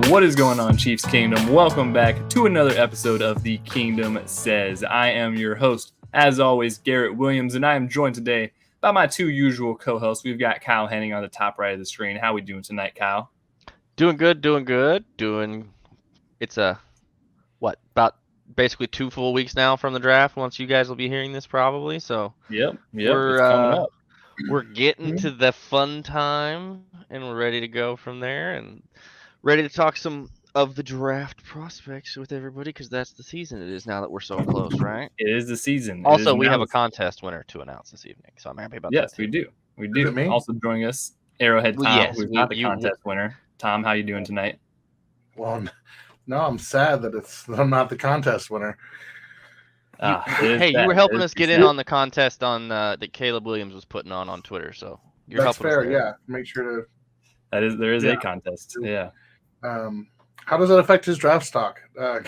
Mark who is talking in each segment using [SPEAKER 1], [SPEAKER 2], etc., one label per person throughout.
[SPEAKER 1] What is going on, Chiefs Kingdom? Welcome back to another episode of The Kingdom Says. I am your host, as always, Garrett Williams, and I am joined today by my two usual co-hosts. We've got Kyle Henning on the top right of the screen. How are we doing tonight, Kyle?
[SPEAKER 2] Doing good. It's about basically 2 full weeks now from the draft. Once you guys will be hearing this probably, so
[SPEAKER 1] Yep, it's coming up.
[SPEAKER 2] We're getting to the fun time, and we're ready to go from there, and ready to talk some of the draft prospects with everybody because that's the season it is now that we're so close, right?
[SPEAKER 1] It is the season.
[SPEAKER 2] Also, we have a contest winner to announce this evening, so I'm happy about that.
[SPEAKER 1] Yes, we do. We do. Also joining us, Arrowhead Tom, who's not the contest winner. Tom, how you doing tonight?
[SPEAKER 3] Well, no, I'm sad that I'm not the contest winner.
[SPEAKER 2] Hey, you were helping us get in on the contest on that Caleb Williams was putting on Twitter, so you're
[SPEAKER 3] That's
[SPEAKER 2] helping
[SPEAKER 3] fair.
[SPEAKER 2] us.
[SPEAKER 3] Yeah, make sure to.
[SPEAKER 1] There is a contest. Yeah.
[SPEAKER 3] How does that affect his draft stock?
[SPEAKER 1] I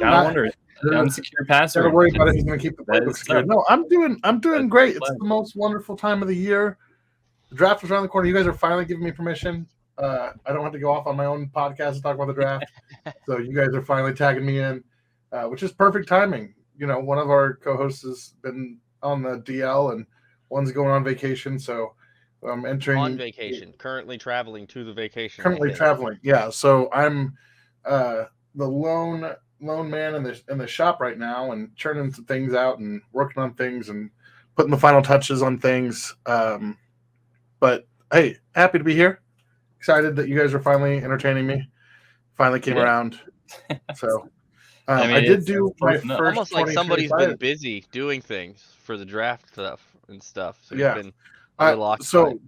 [SPEAKER 1] wonder. Unsecure password.
[SPEAKER 3] Gotta worry about it. He's going to keep the playbook secure. No, I'm doing great. It's the most wonderful time of the year. The draft is around the corner. You guys are finally giving me permission. I don't have to go off on my own podcast to talk about the draft. So you guys are finally tagging me in, which is perfect timing. You know, one of our co-hosts has been on the DL and one's going on vacation. So I'm entering
[SPEAKER 2] on vacation, currently traveling to the vacation.
[SPEAKER 3] Traveling. Yeah. So I'm the lone man in the shop right now and churning some things out and working on things and putting the final touches on things. But hey, happy to be here. Excited that you guys are finally entertaining me. Finally came around. So I did do my first.
[SPEAKER 2] Almost like somebody's been busy doing things for the draft stuff. So
[SPEAKER 3] yeah.
[SPEAKER 2] Been occupied.
[SPEAKER 3] So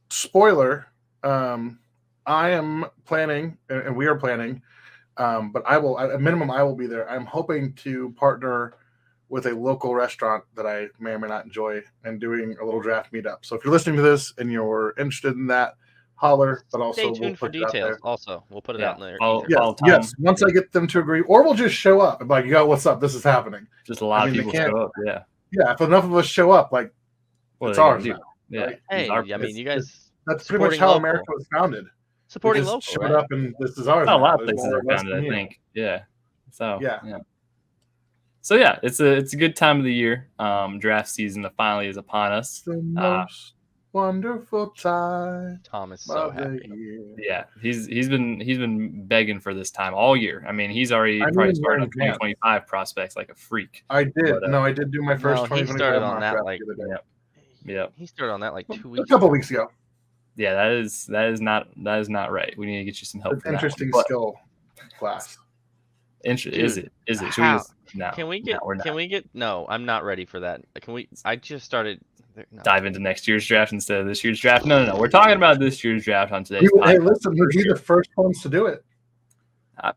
[SPEAKER 3] spoiler, I am planning, and we are planning, but I will, at a minimum, I will be there. I'm hoping to partner with a local restaurant that I may or may not enjoy and doing a little draft meetup. So if you're listening to this and you're interested in that, holler, but also
[SPEAKER 2] stay tuned for details. Also, we'll put it out in there.
[SPEAKER 3] Yes, once I get them to agree, or we'll just show up and like, yo, what's up? This is happening.
[SPEAKER 1] Just a lot of people show up. Yeah.
[SPEAKER 3] If enough of us show up, like, it's ours now.
[SPEAKER 1] Yeah.
[SPEAKER 3] Right?
[SPEAKER 2] Hey, I mean, you guys.
[SPEAKER 3] That's pretty much how America was founded.
[SPEAKER 2] Supporting local.
[SPEAKER 3] Showed up and this is ours.
[SPEAKER 1] A lot of places are founded, I think. Yeah. So yeah. So yeah, it's a good time of the year. Draft season finally is upon us.
[SPEAKER 3] The most wonderful time.
[SPEAKER 2] Tom is so happy.
[SPEAKER 1] Yeah, he's been begging for this time all year. I mean, he's already probably started on 2025 prospects like a freak.
[SPEAKER 3] I did. I did do my first 2025.
[SPEAKER 2] He started on that like He started on that like 2 weeks.
[SPEAKER 3] A couple weeks ago.
[SPEAKER 1] Yeah, that is not right. We need to get you some help.
[SPEAKER 3] It's interesting skill class.
[SPEAKER 1] Is it? Should
[SPEAKER 2] how?
[SPEAKER 1] We just, no.
[SPEAKER 2] Can we get? No, I'm not ready for that. Can we? I just started. No.
[SPEAKER 1] Dive into next year's draft instead of this year's draft. No. We're talking about this year's draft on today's podcast.
[SPEAKER 3] Hey, listen, we'll be the first ones to do it.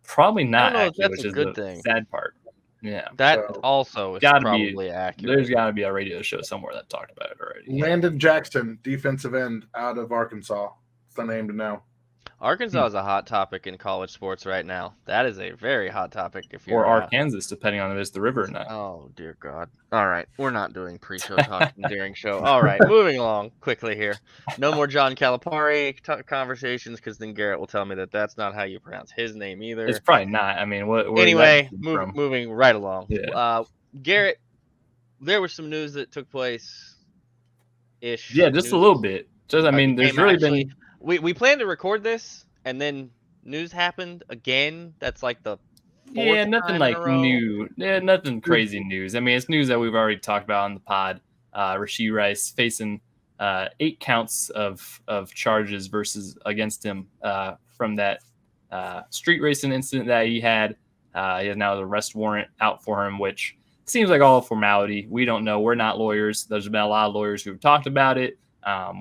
[SPEAKER 1] Probably not.
[SPEAKER 2] I don't know
[SPEAKER 1] actually,
[SPEAKER 2] if that's
[SPEAKER 1] which
[SPEAKER 2] a good
[SPEAKER 1] is the
[SPEAKER 2] thing.
[SPEAKER 1] Sad part. Yeah,
[SPEAKER 2] that also is probably accurate.
[SPEAKER 1] There's got to be a radio show somewhere that talked about it already.
[SPEAKER 3] Landon Jackson, defensive end out of Arkansas. It's the name to know.
[SPEAKER 2] Arkansas is a hot topic in college sports right now. That is a very hot topic.
[SPEAKER 1] Or Arkansas, depending on if it's the river or not.
[SPEAKER 2] Oh, dear God. All right. We're not doing pre-show talking during show. All right. Moving along quickly here. No more John Calipari conversations because then Garrett will tell me that that's not how you pronounce his name either.
[SPEAKER 1] It's probably not. I mean,
[SPEAKER 2] anyway, moving right along.
[SPEAKER 1] Yeah.
[SPEAKER 2] Garrett, there was some news that took place.
[SPEAKER 1] Yeah, just a little bit. There's really been.
[SPEAKER 2] We planned to record this, and then news happened again. That's like the fourth
[SPEAKER 1] nothing like new. Yeah, nothing crazy news. I mean, it's news that we've already talked about on the pod. Rashee Rice facing 8 counts of charges against him from that street racing incident that he had. He has now the arrest warrant out for him, which seems like all formality. We don't know. We're not lawyers. There's been a lot of lawyers who've talked about it.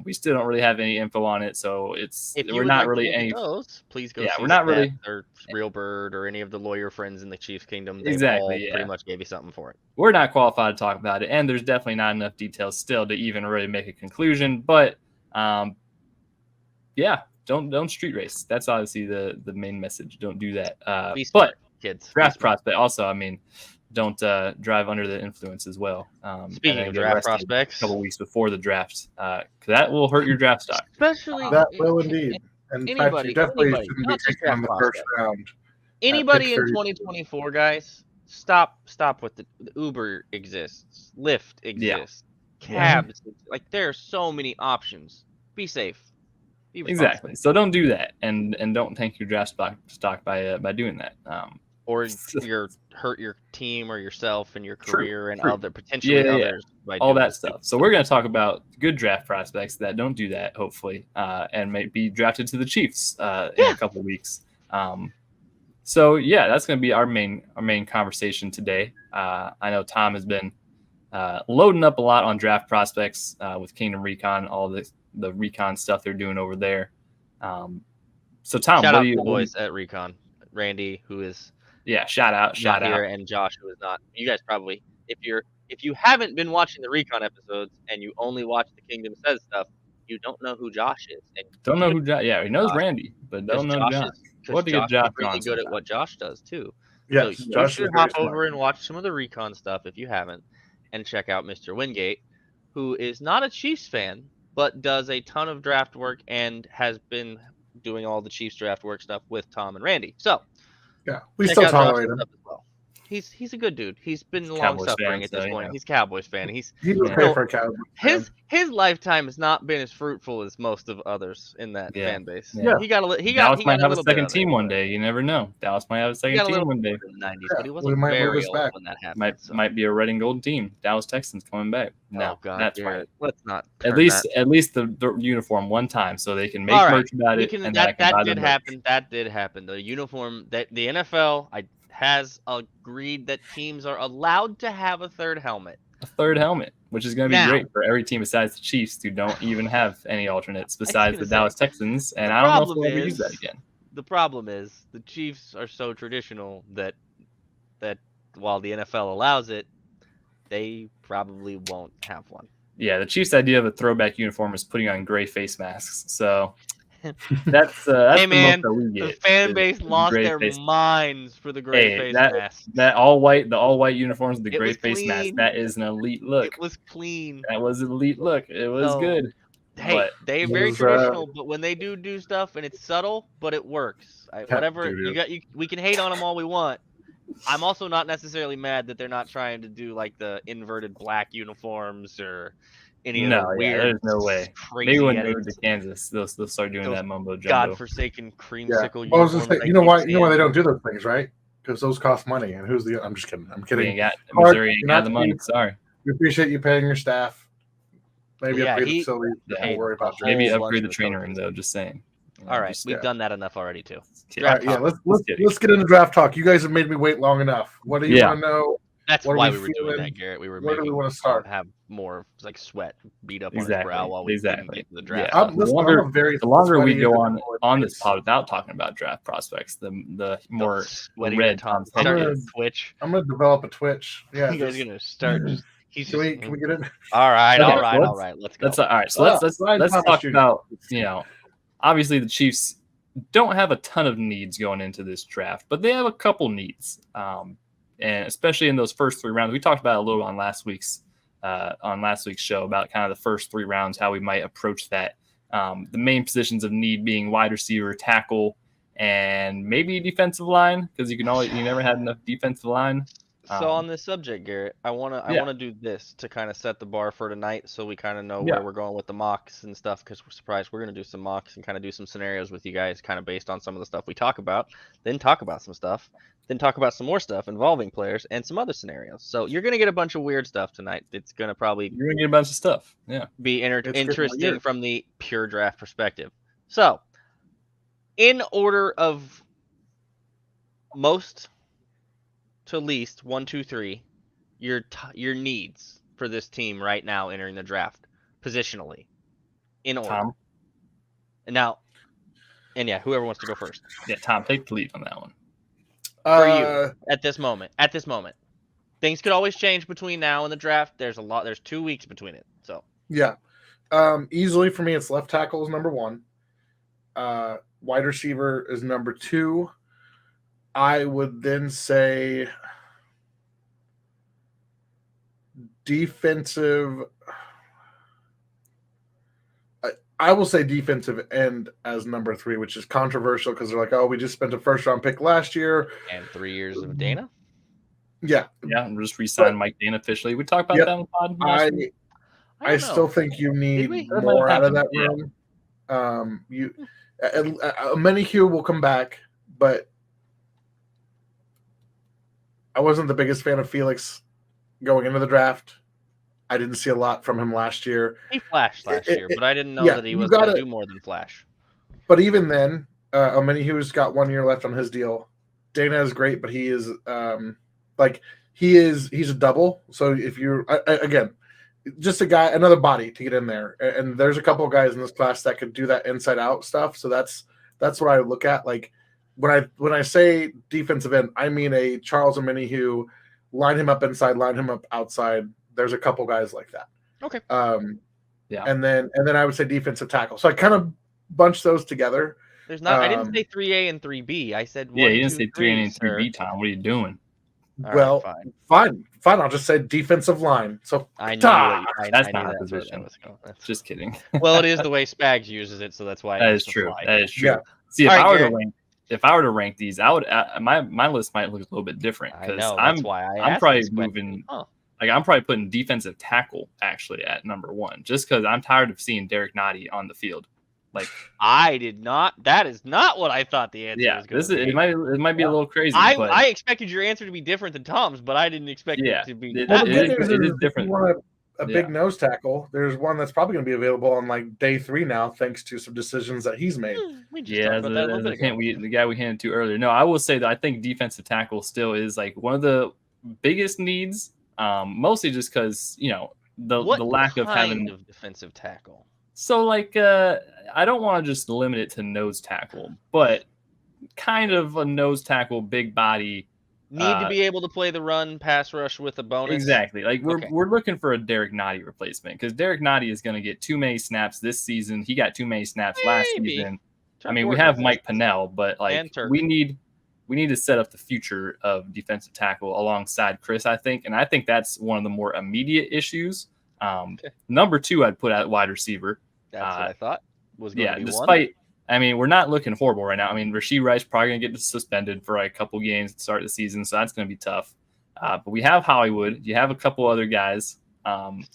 [SPEAKER 1] We still don't really have any info on it, so we're not really any.
[SPEAKER 2] Please go.
[SPEAKER 1] Yeah, we're not really.
[SPEAKER 2] Or Real Bird or any of the lawyer friends in the Chiefs Kingdom.
[SPEAKER 1] They all
[SPEAKER 2] pretty much gave you something for it.
[SPEAKER 1] We're not qualified to talk about it, and there's definitely not enough details still to even really make a conclusion. But don't street race. That's obviously the main message. Don't do that.
[SPEAKER 2] Be smart, kids.
[SPEAKER 1] Draft prospect. Also, I mean, don't drive under the influence as well.
[SPEAKER 2] Speaking of draft prospects,
[SPEAKER 1] a couple weeks before the draft, because that will hurt your draft stock.
[SPEAKER 2] Especially
[SPEAKER 3] that will indeed. And in fact, you definitely shouldn't be taking on the first round.
[SPEAKER 2] Anybody in 2024, guys, stop with the Uber exists, Lyft exists, cabs. Like there are so many options. Be safe. Be responsible.
[SPEAKER 1] Exactly. So don't do that, and don't tank your draft stock by doing that.
[SPEAKER 2] Or you're hurt your team or yourself and your career and other potentially others by
[SPEAKER 1] all
[SPEAKER 2] doing
[SPEAKER 1] that stuff. So we're going to talk about good draft prospects that don't do that, hopefully, and may be drafted to the Chiefs in a couple of weeks. So yeah, that's going to be our main conversation today. I know Tom has been loading up a lot on draft prospects with Kingdom Recon, all the recon stuff they're doing over there. So Tom,
[SPEAKER 2] shout out to the boys at Recon, Randy, who is shout out, and Josh, who is not. You guys probably, if you haven't been watching the Recon episodes and you only watch the Kingdom Says stuff, you don't know who Josh is. And
[SPEAKER 1] don't know who Josh. Yeah, he knows Randy, but don't know Josh.
[SPEAKER 2] Because Josh is really good at what Josh does too.
[SPEAKER 3] Yeah,
[SPEAKER 2] so you should hop over and watch some of the Recon stuff if you haven't, and check out Mr. Wingate, who is not a Chiefs fan but does a ton of draft work and has been doing all the Chiefs draft work stuff with Tom and Randy. So
[SPEAKER 3] yeah, we still tolerate him.
[SPEAKER 2] Well. He's a good dude. He's been long suffering at this point. He's Cowboys fan. He's
[SPEAKER 3] okay for a Cowboys fan.
[SPEAKER 2] His lifetime has not been as fruitful as most of others in that fan base.
[SPEAKER 3] Yeah.
[SPEAKER 1] Dallas might have a second team one day. You never know. Dallas might have a second team one day.
[SPEAKER 2] In the 90s, but he wasn't very old when that happened.
[SPEAKER 1] Might be a red and gold team. Dallas Texans coming back. No,
[SPEAKER 2] God,
[SPEAKER 1] that's fine.
[SPEAKER 2] Let's not.
[SPEAKER 1] At least the uniform one time, so they can make merch about it.
[SPEAKER 2] That did happen. That did happen. The uniform that the NFL has agreed that teams are allowed to have a third helmet.
[SPEAKER 1] A third helmet, which is going to be great for every team besides the Chiefs, who don't even have any alternates besides the Dallas Texans. And I don't know if we'll ever use that again.
[SPEAKER 2] The problem is the Chiefs are so traditional that while the NFL allows it, they probably won't have one.
[SPEAKER 1] Yeah, the Chiefs' idea of a throwback uniform is putting on gray face masks. So that's
[SPEAKER 2] hey man,
[SPEAKER 1] the most that we get.
[SPEAKER 2] The fan base lost their minds for the gray face mask.
[SPEAKER 1] The all white uniforms with the gray face mask. That is an elite look.
[SPEAKER 2] It was clean.
[SPEAKER 1] That was an elite look. It was good.
[SPEAKER 2] Hey, they're very traditional, but when they do stuff and it's subtle, but it works. Whatever we can hate on them all we want. I'm also not necessarily mad that they're not trying to do like the inverted black uniforms or any of the weird.
[SPEAKER 1] There's no way. Maybe when they move to Kansas, they'll start doing that mumbo jumbo.
[SPEAKER 2] Godforsaken creamsicle.
[SPEAKER 3] Yeah. I was just saying, you know why they don't do those things, right? Because those cost money. And I'm just kidding. I'm kidding.
[SPEAKER 1] Missouri ain't got the money. Sorry.
[SPEAKER 3] We appreciate you paying your staff. Maybe upgrade the facility. Don't worry about that.
[SPEAKER 1] Maybe upgrade the trainer room though. Just saying.
[SPEAKER 2] All right, we've done that enough already too.
[SPEAKER 3] Let's get into draft talk. You guys have made me wait long enough. What do you want to know?
[SPEAKER 2] That's why we were doing that, Garrett.
[SPEAKER 3] Where do we want to start?
[SPEAKER 2] Have more like sweat beat up on his brow while we get to the draft.
[SPEAKER 1] Yeah. The longer we go on this pod without talking about draft prospects, the more red Tom's head gets.
[SPEAKER 2] Twitch.
[SPEAKER 3] I'm gonna develop a Twitch. Yeah,
[SPEAKER 2] you guys are gonna start.
[SPEAKER 3] Can we get in?
[SPEAKER 2] All right. Let's go.
[SPEAKER 1] All right. So let's talk about obviously the Chiefs don't have a ton of needs going into this draft, but they have a couple needs. And especially in those first 3 rounds, we talked about a little on last week's show about kind of the first 3 rounds, how we might approach that. The main positions of need being wide receiver, tackle, and maybe defensive line, because you never had enough defensive line.
[SPEAKER 2] So on this subject, Garrett, I wanna do this to kind of set the bar for tonight, so we kind of know where we're going with the mocks and stuff. Because we're surprised we're gonna do some mocks and kind of do some scenarios with you guys, kind of based on some of the stuff we talk about. Then talk about some stuff. Then talk about some more stuff involving players and some other scenarios. So you're gonna get a bunch of weird stuff tonight. It's gonna probably
[SPEAKER 1] get a bunch of stuff. Yeah,
[SPEAKER 2] be interesting from the pure draft perspective. So, in order of most to least, 1, 2, 3, your needs for this team right now entering the draft positionally, in order.
[SPEAKER 1] Tom.
[SPEAKER 2] Whoever wants to go first.
[SPEAKER 1] Yeah, Tom, take the lead on that one.
[SPEAKER 2] For you at this moment, things could always change between now and the draft. There's 2 weeks between it. So
[SPEAKER 3] easily for me, it's left tackle is number 1. Wide receiver is number 2. I would then say defensive. I will say defensive end as number 3, which is controversial because they're like, oh, we just spent a first-round pick last year.
[SPEAKER 2] And 3 years of Dana?
[SPEAKER 3] Yeah.
[SPEAKER 1] Yeah, and just re-signed Mike Dana officially. We talked about
[SPEAKER 3] Yep.
[SPEAKER 1] that on the pod last week.
[SPEAKER 3] I still think you need more out of that room. Menahue will come back, but I wasn't the biggest fan of Felix going into the draft. I didn't see a lot from him last year.
[SPEAKER 2] He flashed last year, but I didn't know that he was going to do more than flash.
[SPEAKER 3] But even then, Menahue's got 1 year left on his deal. Dana is great, but he is he's a double. So if you're again, just a guy, another body to get in there, and there's a couple of guys in this class that could do that inside out stuff. So that's what I look at. Like when I say defensive end, I mean a Charles Omenihu, line him up inside, line him up outside. There's a couple guys like that.
[SPEAKER 2] Okay.
[SPEAKER 1] Yeah.
[SPEAKER 3] And then I would say defensive tackle. So I kind of bunched those together.
[SPEAKER 2] There's not. I didn't say 3A and 3B. I said 1,
[SPEAKER 1] yeah. You didn't
[SPEAKER 2] 2,
[SPEAKER 1] say 3A and 3B, Tom. What are you doing?
[SPEAKER 3] Well, fine. I'll just say defensive line. So
[SPEAKER 2] I knew
[SPEAKER 1] that's not a position. Just kidding.
[SPEAKER 2] Well, it is the way Spags uses it, so that's why.
[SPEAKER 1] That is true. That is true.
[SPEAKER 3] Yeah.
[SPEAKER 1] See, if I were to rank these, I would my list might look a little bit different because I'm probably moving. Like I'm probably putting defensive tackle actually at number 1, just because I'm tired of seeing Derek Nottie on the field. Like
[SPEAKER 2] I did not. That is not what I thought the answer was going to be.
[SPEAKER 1] It might be a little crazy.
[SPEAKER 2] I expected your answer to be different than Tom's, but I didn't expect it to be.
[SPEAKER 1] It is different.
[SPEAKER 3] If you want a big nose tackle, there's one that's probably going to be available on like day 3 now, thanks to some decisions that he's made.
[SPEAKER 1] The guy we handed to earlier. No, I will say that I think defensive tackle still is like one of the biggest needs. Mostly just because the lack of having
[SPEAKER 2] defensive tackle.
[SPEAKER 1] So like I don't want to just limit it to nose tackle, but kind of a nose tackle, big body.
[SPEAKER 2] Need to be able to play the run pass rush with a bonus.
[SPEAKER 1] Exactly. Like we're looking for a Derek Nottie replacement because Derek Nottie is going to get too many snaps this season. He got too many snaps last season. I mean, we have Mike Pennell, but like we need to set up the future of defensive tackle alongside Chris, I think. And I think that's one of the more immediate issues. Number 2, I'd put at wide receiver.
[SPEAKER 2] That's what I thought was going to be
[SPEAKER 1] despite, I mean, we're not looking horrible right now. I mean, Rashee Rice probably going to get suspended for like a couple games to start the season, so that's going to be tough. But we have Hollywood. You have a couple other guys.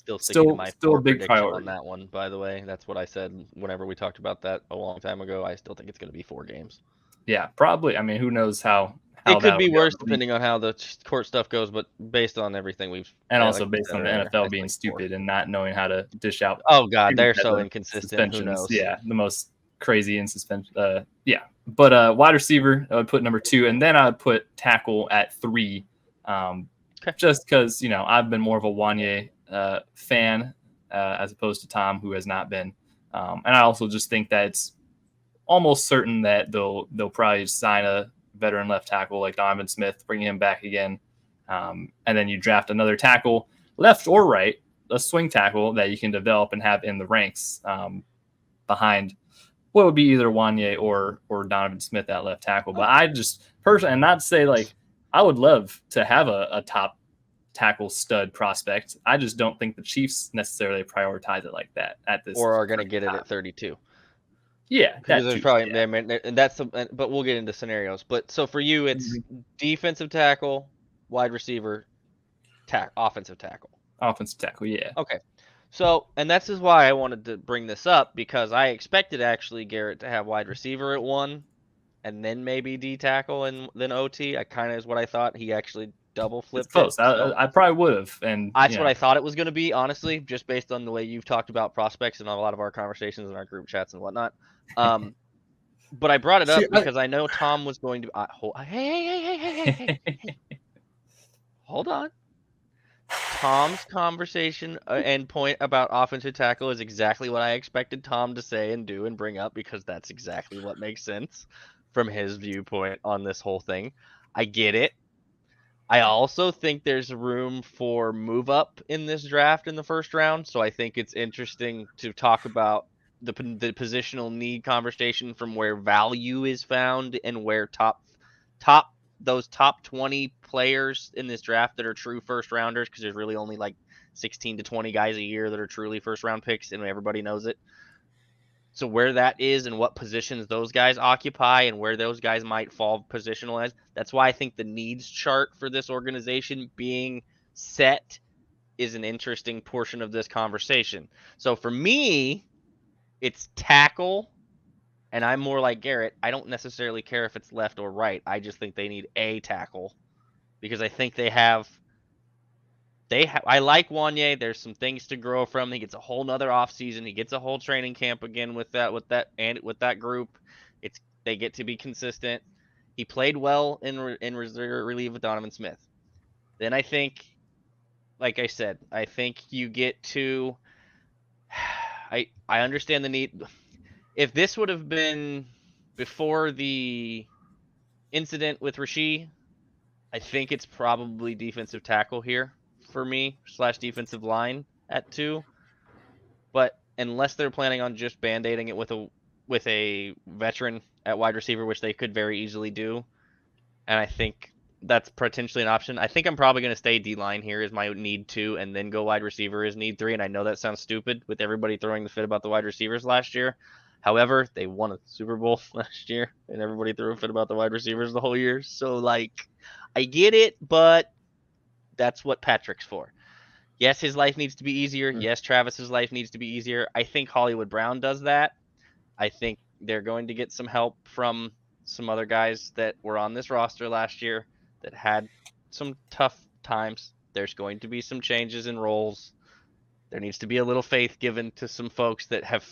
[SPEAKER 1] Still a big priority
[SPEAKER 2] on that one, by the way. That's what I said whenever we talked about that a long time ago. I still think it's going to be 4 games.
[SPEAKER 1] Yeah, probably. I mean, who knows how
[SPEAKER 2] it could be worse depending on how the court stuff goes, but based on everything
[SPEAKER 1] also based on the NFL being stupid and not knowing how to dish out.
[SPEAKER 2] Oh God, they're so inconsistent. Who knows?
[SPEAKER 1] Yeah, the most crazy in suspension. But wide receiver, I would put number 2, and then I would put tackle at 3. Just because I've been more of a Wanye fan as opposed to Tom, who has not been, and I also just think that it's almost certain that they'll probably sign a veteran left tackle like Donovan Smith, bring him back again, and then you draft another tackle, left or right, a swing tackle that you can develop and have in the ranks behind what would be either Wanye or Donovan Smith at left tackle. But I just personally, and not to say like I would love to have a top tackle stud prospect. I just don't think the Chiefs necessarily prioritize it like that at this.
[SPEAKER 2] Or are going to get it at 32.
[SPEAKER 1] Yeah,
[SPEAKER 2] there's probably but we'll get into scenarios. But so for you, it's defensive tackle, wide receiver, offensive tackle.
[SPEAKER 1] Offensive tackle, yeah.
[SPEAKER 2] Okay, so and that's just why I wanted to bring this up because I expected actually Garrett to have wide receiver at 1, and then maybe D tackle and then OT. I kind of is what I thought. He actually double flipped.
[SPEAKER 1] It's close. I probably would have, and
[SPEAKER 2] that's what I thought it was going to be. Honestly, just based on the way you've talked about prospects and a lot of our conversations in our group chats and whatnot. But I brought it up because I know Tom was going to. Hey. Hold on. Tom's conversation and point about offensive tackle is exactly what I expected Tom to say and do and bring up because that's exactly what makes sense from his viewpoint on this whole thing. I get it. I also think there's room for move up in this draft in the first round, so I think it's interesting to talk about the positional need conversation from where value is found and where those top 20 players in this draft that are true first rounders, because there's really only like 16 to 20 guys a year that are truly first round picks, and everybody knows it. So where that is and what positions those guys occupy and where those guys might fall positional-wise, that's why I think the needs chart for this organization being set is an interesting portion of this conversation. So for me, it's tackle, and I'm more like Garrett. I don't necessarily care if it's left or right. I just think they need a tackle because I think I like Wanye. There's some things to grow from. He gets a whole nother offseason. He gets a whole training camp again with that group. They get to be consistent. He played well in reserve relief with Donovan Smith. Then I think, like I said, I think you get to. I understand the need. If this would have been before the incident with Rasheed, I think it's probably defensive tackle here for me / defensive line at 2. But unless they're planning on just band-aiding it with a veteran at wide receiver, which they could very easily do, and I think that's potentially an option. I think I'm probably going to stay D-line here as my need 2 and then go wide receiver as need 3. And I know that sounds stupid with everybody throwing the fit about the wide receivers last year. However, they won a Super Bowl last year and everybody threw a fit about the wide receivers the whole year. So, I get it, but that's what Patrick's for. Yes, his life needs to be easier. Yes, Travis's life needs to be easier. I think Hollywood Brown does that. I think they're going to get some help from some other guys that were on this roster last year that had some tough times. There's going to be some changes in roles. There needs to be a little faith given to some folks that have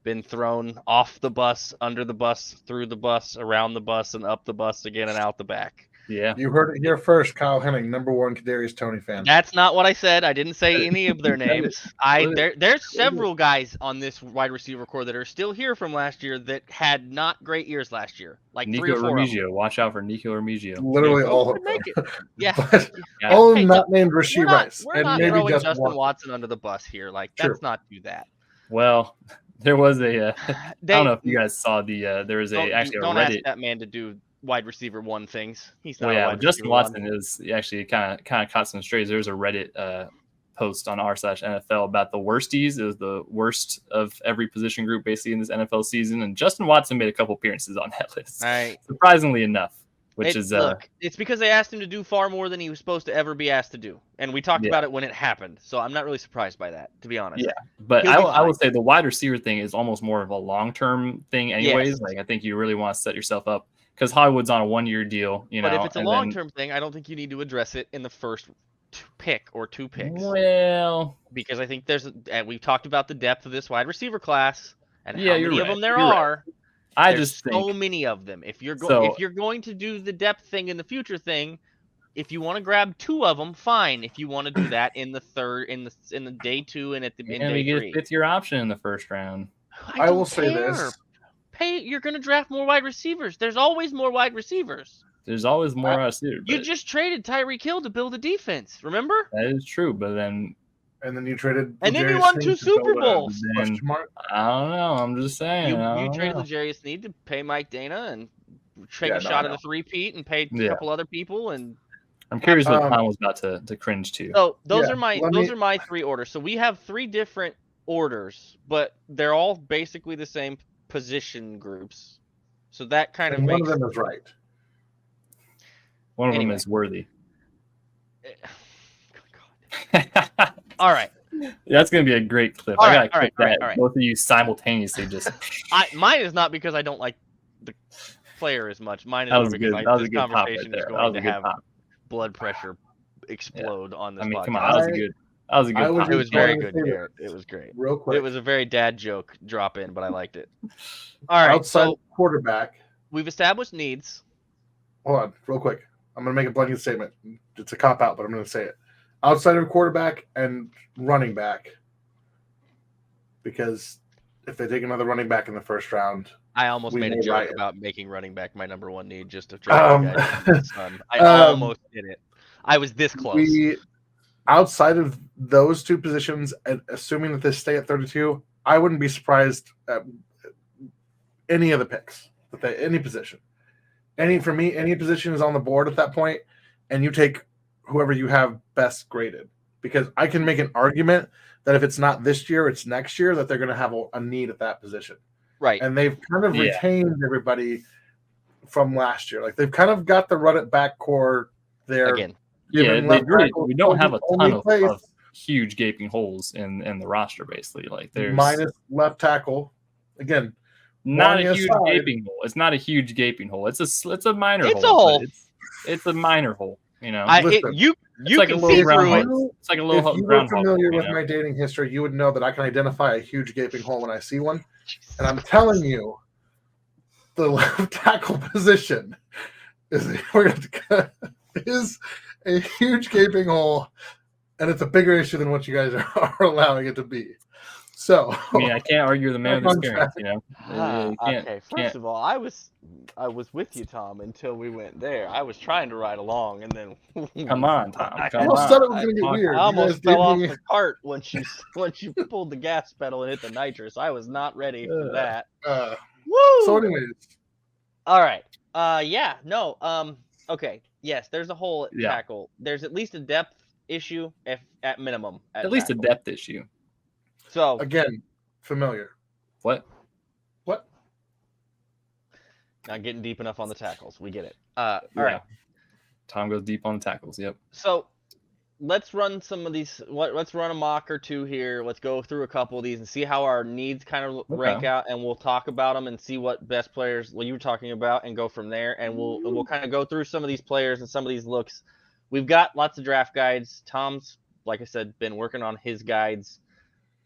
[SPEAKER 2] been thrown off the bus, under the bus, through the bus, around the bus, and up the bus again and out the back.
[SPEAKER 1] Yeah.
[SPEAKER 3] You heard it here first, Kyle Henning, #1 Kadarius Toney fan.
[SPEAKER 2] That's not what I said. I didn't say any of their names. There's several guys on this wide receiver core that are still here from last year that had not great years last year. Like
[SPEAKER 1] Nico
[SPEAKER 2] 3 or 4
[SPEAKER 1] Remigio. Watch out for Nico Remigio.
[SPEAKER 3] Literally all of them.
[SPEAKER 2] Make it. Yeah.
[SPEAKER 3] But all not named Rasheed Rice.
[SPEAKER 2] We're not throwing Justin Watson under the bus here. Let's not do that.
[SPEAKER 1] Well, there was a I don't know if you guys saw there was
[SPEAKER 2] don't
[SPEAKER 1] a
[SPEAKER 2] Reddit.
[SPEAKER 1] Reddit.
[SPEAKER 2] Ask that man to do wide receiver 1 things. He's not.
[SPEAKER 1] Justin Watson is actually kind of caught some strays. There's a Reddit post on r/NFL about the worsties. It was the worst of every position group basically in this NFL season, and Justin Watson made a couple appearances on that list.
[SPEAKER 2] Right.
[SPEAKER 1] Surprisingly enough,
[SPEAKER 2] it's because they asked him to do far more than he was supposed to ever be asked to do, and we talked about it when it happened. So I'm not really surprised by that, to be honest.
[SPEAKER 1] Yeah, but I would say the wide receiver thing is almost more of a long-term thing, anyways.
[SPEAKER 2] Yes.
[SPEAKER 1] I think you really want to set yourself up. Because Hollywood's on a 1-year deal,
[SPEAKER 2] But if it's a long-term thing, I don't think you need to address it in the first pick or 2 picks.
[SPEAKER 1] Well,
[SPEAKER 2] because I think and we've talked about the depth of this wide receiver class and how many of them there
[SPEAKER 1] you're
[SPEAKER 2] are.
[SPEAKER 1] Right.
[SPEAKER 2] There's so many of them. If you're going to do the depth thing and the future thing, if you want to grab 2 of them, fine. If you want to do that in the third, in the day 2 and in day 3,
[SPEAKER 1] get a 5th-year option in the first round.
[SPEAKER 3] I will say this.
[SPEAKER 2] You're going to draft more wide receivers. There's always more wide receivers.
[SPEAKER 1] There's always more wide receivers.
[SPEAKER 2] You just traded Tyreek Hill to build a defense, remember?
[SPEAKER 1] That is true, but then...
[SPEAKER 3] And then you traded...
[SPEAKER 2] And then you won 2 Super Bowls.
[SPEAKER 1] I don't know. I'm just saying.
[SPEAKER 2] You traded L'Jarius Sneed to pay Mike Dana and take a shot at a 3-peat and pay a couple other people. And
[SPEAKER 1] I'm curious what Tom was about to cringe to.
[SPEAKER 2] So those are my 3 orders. So we have 3 different orders, but they're all basically the same position groups, so that kind of makes...
[SPEAKER 3] One of them is right.
[SPEAKER 1] One of them is worthy.
[SPEAKER 2] All right,
[SPEAKER 1] that's gonna be a great clip.
[SPEAKER 2] All
[SPEAKER 1] I
[SPEAKER 2] right,
[SPEAKER 1] gotta clip that. Both of you simultaneously just.
[SPEAKER 2] Mine is not because I don't like the player as much. Mine is because this conversation is going to have blood pressure explode on this.
[SPEAKER 1] Come on, that was a good. That was a good pop.
[SPEAKER 2] It was very good, Garrett. It was great.
[SPEAKER 3] Real quick.
[SPEAKER 2] It was a very dad joke drop in, but I liked it. All right.
[SPEAKER 3] Outside quarterback.
[SPEAKER 2] We've established needs.
[SPEAKER 3] Hold on, real quick. I'm going to make a blanket statement. It's a cop-out, but I'm going to say it. Outside of quarterback and running back. Because if they take another running back in the first round...
[SPEAKER 2] I almost made a joke about making running back my #1 need just to draft I almost did it. I was this close.
[SPEAKER 3] Outside of those 2 positions, and assuming that they stay at 32, I wouldn't be surprised at any of the picks, any position. For me, any position is on the board at that point, and you take whoever you have best graded. Because I can make an argument that if it's not this year, it's next year, that they're going to have a need at that position.
[SPEAKER 2] Right.
[SPEAKER 3] And they've kind of retained everybody from last year. Like they've kind of got the run it back core there.
[SPEAKER 2] Again.
[SPEAKER 1] Yeah, we don't have a ton of huge gaping holes in the roster, basically. Like there's
[SPEAKER 3] minus left tackle. Again,
[SPEAKER 1] not a huge gaping hole. It's not a huge gaping hole. It's a minor hole.
[SPEAKER 2] It's a hole.
[SPEAKER 1] It's a minor hole. You know,
[SPEAKER 2] you
[SPEAKER 1] like
[SPEAKER 2] can
[SPEAKER 1] a little
[SPEAKER 2] see through it.
[SPEAKER 1] It's like a little.
[SPEAKER 3] If you were familiar with my dating history, you would know that I can identify a huge gaping hole when I see one. And I'm telling you, the left tackle position is a huge gaping hole, and it's a bigger issue than what you guys are allowing it to be. So
[SPEAKER 1] I mean, I can't argue the man with experience. You know.
[SPEAKER 4] Okay. First of all, I was with you, Tom, until we went there. I was trying to ride along, and then
[SPEAKER 1] come on, Tom.
[SPEAKER 3] I almost said it was going to get weird.
[SPEAKER 4] I almost fell off the cart once you pulled the gas pedal and hit the nitrous. I was not ready for that. Woo!
[SPEAKER 3] So, anyways,
[SPEAKER 4] all right. Okay. Yes, there's a hole at tackle. There's at least a depth issue, if at minimum.
[SPEAKER 1] At least a depth issue.
[SPEAKER 4] So
[SPEAKER 3] again, familiar.
[SPEAKER 1] What?
[SPEAKER 4] Not getting deep enough on the tackles. We get it. All right.
[SPEAKER 1] Tom goes deep on the tackles. Yep.
[SPEAKER 4] So let's run some of these. Let's run a mock or two here. Let's go through a couple of these and see how our needs kind of rank out, and we'll talk about them and see what best players you were talking about, and go from there. And we'll kind of go through some of these players and some of these looks. We've got lots of draft guides. Tom's, like I said, been working on his guides.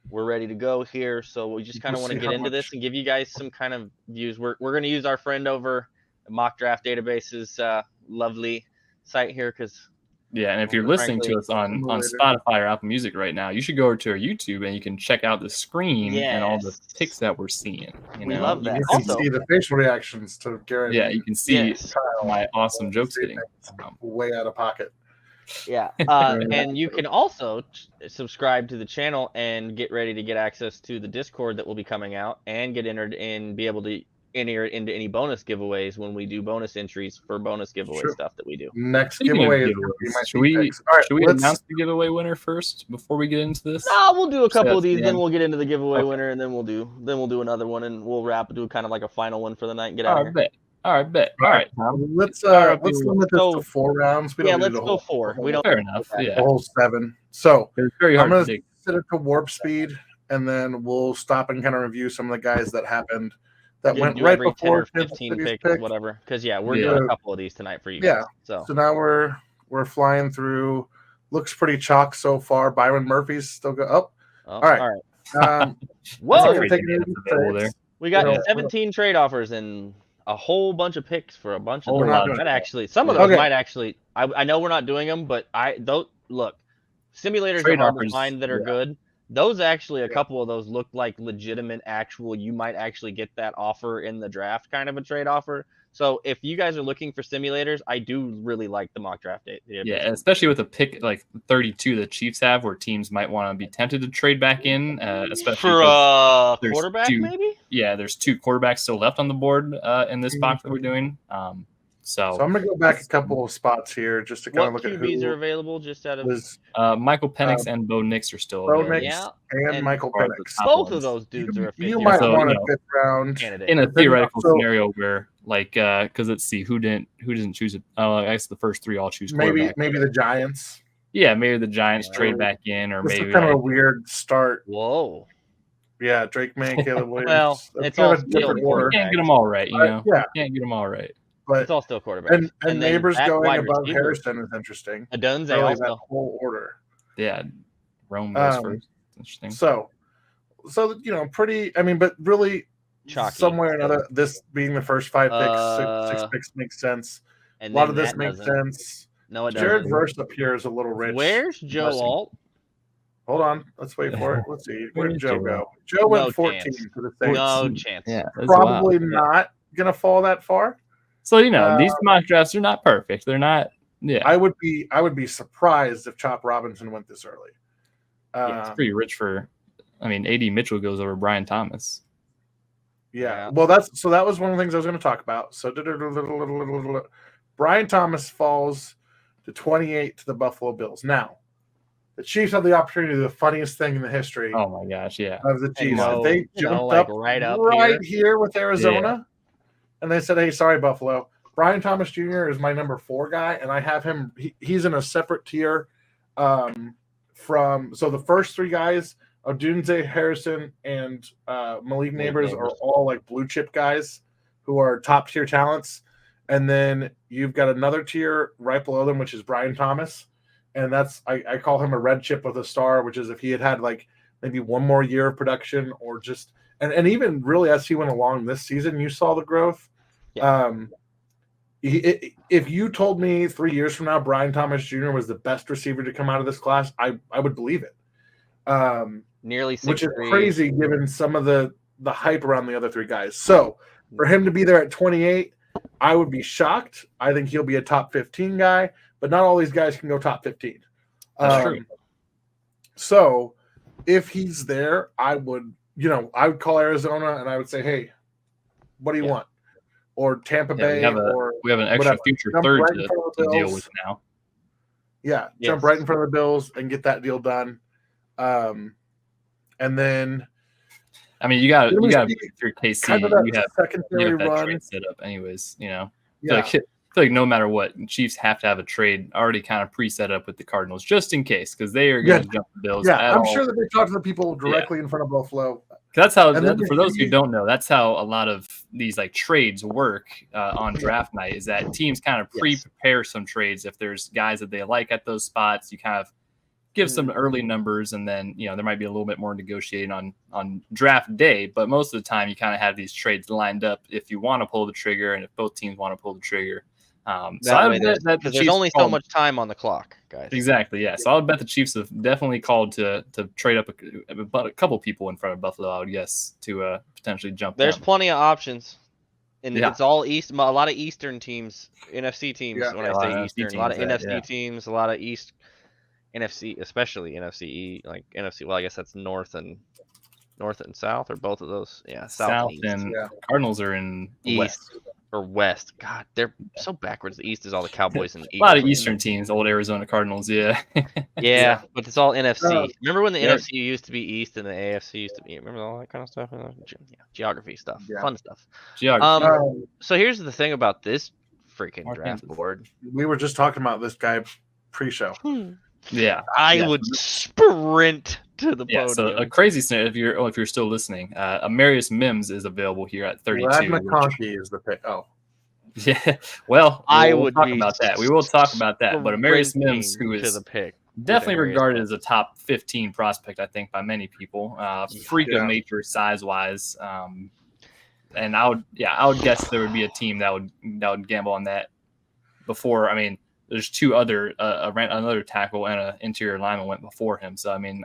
[SPEAKER 4] We're ready to go here, so we just kind of want to get into this and give you guys some kind of views. We're going to use our friend over Mock Draft Database's lovely site here, because
[SPEAKER 1] and if you're listening to us on Spotify or Apple Music right now, you should go over to our YouTube and you can check out the screen and all the picks that we're seeing. You know?
[SPEAKER 4] We love that.
[SPEAKER 3] You can see the facial reactions to Garrett.
[SPEAKER 1] Yeah, you can see my awesome jokes getting
[SPEAKER 3] way out of pocket.
[SPEAKER 4] Yeah, and you can also subscribe to the channel and get ready to get access to the Discord that will be coming out, and get entered and be able to enter into any bonus giveaways when we do bonus entries for bonus giveaway stuff that we do.
[SPEAKER 3] Next giveaway is
[SPEAKER 1] should we announce the giveaway winner first before we get into this?
[SPEAKER 4] No, we'll do a couple of these, then we'll get into the giveaway winner, and then we'll do another one, and we'll do kind of like a final one for the night and get out of here.
[SPEAKER 1] All right, bet. All right.
[SPEAKER 3] Let's limit this to 4 rounds. We don't
[SPEAKER 4] let's go 4. We don't.
[SPEAKER 1] Fair enough.
[SPEAKER 3] The whole 7. So
[SPEAKER 1] it's very hard
[SPEAKER 3] I'm
[SPEAKER 1] to
[SPEAKER 3] going to set it to warp speed, and then we'll stop and kind of review some of the guys that happened that went right before
[SPEAKER 4] 10 or 15 picks, whatever. Because we're doing a couple of these tonight for you guys. So
[SPEAKER 3] now we're flying through. Looks pretty chalk so far. Byron Murphy's still go up. All right.
[SPEAKER 4] Whoa! We got 17 trade offers and a whole bunch of picks for a bunch of them. Some of those might actually. I know we're not doing them, but look, simulators are hard to find that are good. Those actually, a couple of those look like legitimate, actual. You might actually get that offer in the draft, kind of a trade offer. So if you guys are looking for simulators, I do really like the mock draft.
[SPEAKER 1] Yeah, especially with a pick like 32 the Chiefs have, where teams might want to be tempted to trade back in, especially
[SPEAKER 4] for a quarterback, maybe.
[SPEAKER 1] Yeah, there's 2 quarterbacks still left on the board in this box that we're doing. So
[SPEAKER 3] I'm going to go back a couple of spots here just to kind of look at
[SPEAKER 4] QBs are available. Just out of
[SPEAKER 1] Michael Penix and Bo Nix are still
[SPEAKER 3] available. And Michael Penix.
[SPEAKER 4] Both of those dudes are.
[SPEAKER 3] You might want a 5th round
[SPEAKER 4] candidate
[SPEAKER 1] in a theoretical scenario where, like, because let's see who doesn't choose it. I guess the first 3 all choose.
[SPEAKER 3] Maybe the Giants.
[SPEAKER 1] Yeah, maybe the Giants trade back in, or maybe
[SPEAKER 3] kind of a weird start.
[SPEAKER 4] Whoa.
[SPEAKER 3] Yeah, Drake May, Caleb Williams.
[SPEAKER 4] Well, it's all
[SPEAKER 3] different order.
[SPEAKER 1] You can't get them all right, you know. You can't get them all right.
[SPEAKER 3] But
[SPEAKER 4] it's all still quarterback.
[SPEAKER 3] And Neighbors going above Harrison is interesting.
[SPEAKER 4] Adunze
[SPEAKER 3] really
[SPEAKER 4] also.
[SPEAKER 3] That whole order.
[SPEAKER 1] Yeah, Rome goes first. Interesting.
[SPEAKER 3] So pretty. I mean, but really,
[SPEAKER 4] chalky.
[SPEAKER 3] Somewhere or another, this being the first 5 picks, 6 picks makes sense.
[SPEAKER 4] And
[SPEAKER 3] a lot of this makes sense.
[SPEAKER 4] No, it doesn't.
[SPEAKER 3] Jared Verse up here is a little rich.
[SPEAKER 4] Where's Joe Alt?
[SPEAKER 3] Hold on, let's wait for it. Let's see. Where did Joe go? Joe went 14 for the Saints.
[SPEAKER 4] No chance.
[SPEAKER 1] Yeah,
[SPEAKER 3] probably not gonna fall that far.
[SPEAKER 1] So these mock drafts are not perfect. They're not. Yeah,
[SPEAKER 3] I would be surprised if Chop Robinson went this early.
[SPEAKER 1] It's pretty rich for. I mean, AD Mitchell goes over Brian Thomas.
[SPEAKER 3] Yeah. Well, that was one of the things I was going to talk about. So Brian Thomas falls to 28 to the Buffalo Bills. Now, The Chiefs had the opportunity to do the funniest thing in the history
[SPEAKER 1] Oh my gosh, yeah.
[SPEAKER 3] of the Chiefs.
[SPEAKER 4] go,
[SPEAKER 3] They
[SPEAKER 4] you know,
[SPEAKER 3] jumped
[SPEAKER 4] like
[SPEAKER 3] up
[SPEAKER 4] right up
[SPEAKER 3] here with Arizona, and they said, "Hey, sorry, Buffalo. Brian Thomas Jr. is my number 4 guy, and I have him. He's in a separate tier from. So the first 3 guys, Odunze, Harrison, and Malik Neighbors, are all like blue chip guys who are top tier talents. And then you've got another tier right below them, which is Brian Thomas, and that's I call him a red chip with a star, which is if he had like maybe one more year of production, or just and even really as he went along this season, you saw the growth.
[SPEAKER 4] Yeah.
[SPEAKER 3] If you told me 3 years from now Brian Thomas Jr. was the best receiver to come out of this class, I would believe it.
[SPEAKER 4] Nearly 6'3",
[SPEAKER 3] which is crazy given some of the hype around the other 3 guys. So for him to be there at 28, I would be shocked. I think he'll be a top 15 guy, but not all these guys can go top 15.
[SPEAKER 1] That's true.
[SPEAKER 3] So if he's there, I would call Arizona and I would say, hey, what do you want? Or Tampa Bay,
[SPEAKER 1] we have an extra future third to deal with now.
[SPEAKER 3] Yeah, jump right in front of the Bills and get that deal done. And then,
[SPEAKER 1] I mean, you got your KC.
[SPEAKER 3] Kind of that
[SPEAKER 1] you have
[SPEAKER 3] secondary
[SPEAKER 1] that
[SPEAKER 3] run
[SPEAKER 1] trade set up, anyways.
[SPEAKER 3] Yeah.
[SPEAKER 1] I feel like no matter what, Chiefs have to have a trade already kind of pre-set up with the Cardinals, just in case, because they are going to jump the Bills.
[SPEAKER 3] Yeah, I'm sure that they talk to the people directly in front of Buffalo.
[SPEAKER 1] That's how. For those who don't know, that's how a lot of these like trades work on draft night. Is that teams kind of pre-prepare some trades if there's guys that they like at those spots. You kind of give some early numbers, and then there might be a little bit more negotiating on draft day. But most of the time, you kind of have these trades lined up if you want to pull the trigger, and if both teams want to pull the trigger.
[SPEAKER 4] Because there's only so much time on the clock, guys.
[SPEAKER 1] Exactly, yeah. So I'll bet the Chiefs have definitely called to trade up a couple people in front of Buffalo, I would guess, to potentially jump.
[SPEAKER 4] There's
[SPEAKER 1] them.
[SPEAKER 4] plenty of options, and it's all East. A lot of Eastern teams, NFC teams. When I say Eastern, a lot of NFC teams, a lot of East, NFC, especially NFC, like NFC. Well, I guess that's North and South, or both of those. Yeah,
[SPEAKER 1] South and Cardinals are in
[SPEAKER 4] East. Or West. God, they're so backwards. The East is all the Cowboys and Eagles.
[SPEAKER 1] A lot of Eastern teams, old Arizona Cardinals,
[SPEAKER 4] yeah, but it's all NFC. Remember when the NFC used to be East and the AFC used to be? Remember all that kind of stuff? Geography stuff, fun stuff.
[SPEAKER 1] Geography.
[SPEAKER 4] So here's the thing about this freaking draft board.
[SPEAKER 3] We were just talking about this guy pre-show.
[SPEAKER 1] Yeah,
[SPEAKER 4] I would sprint to the podium.
[SPEAKER 1] So a crazy scenario. If you're still listening, Amarius Mims is available here at 32.
[SPEAKER 3] Vlad McConkey is the pick. Oh,
[SPEAKER 1] yeah. Well, we'll talk about that. We will talk about that. But Amarius Mims, who is
[SPEAKER 4] the pick,
[SPEAKER 1] definitely regarded as a top 15 prospect, I think, by many people. Freak of nature, size wise. And I would guess there would be a team that would gamble on that before. I mean, there's 2 other another tackle and an interior lineman went before him. So I mean,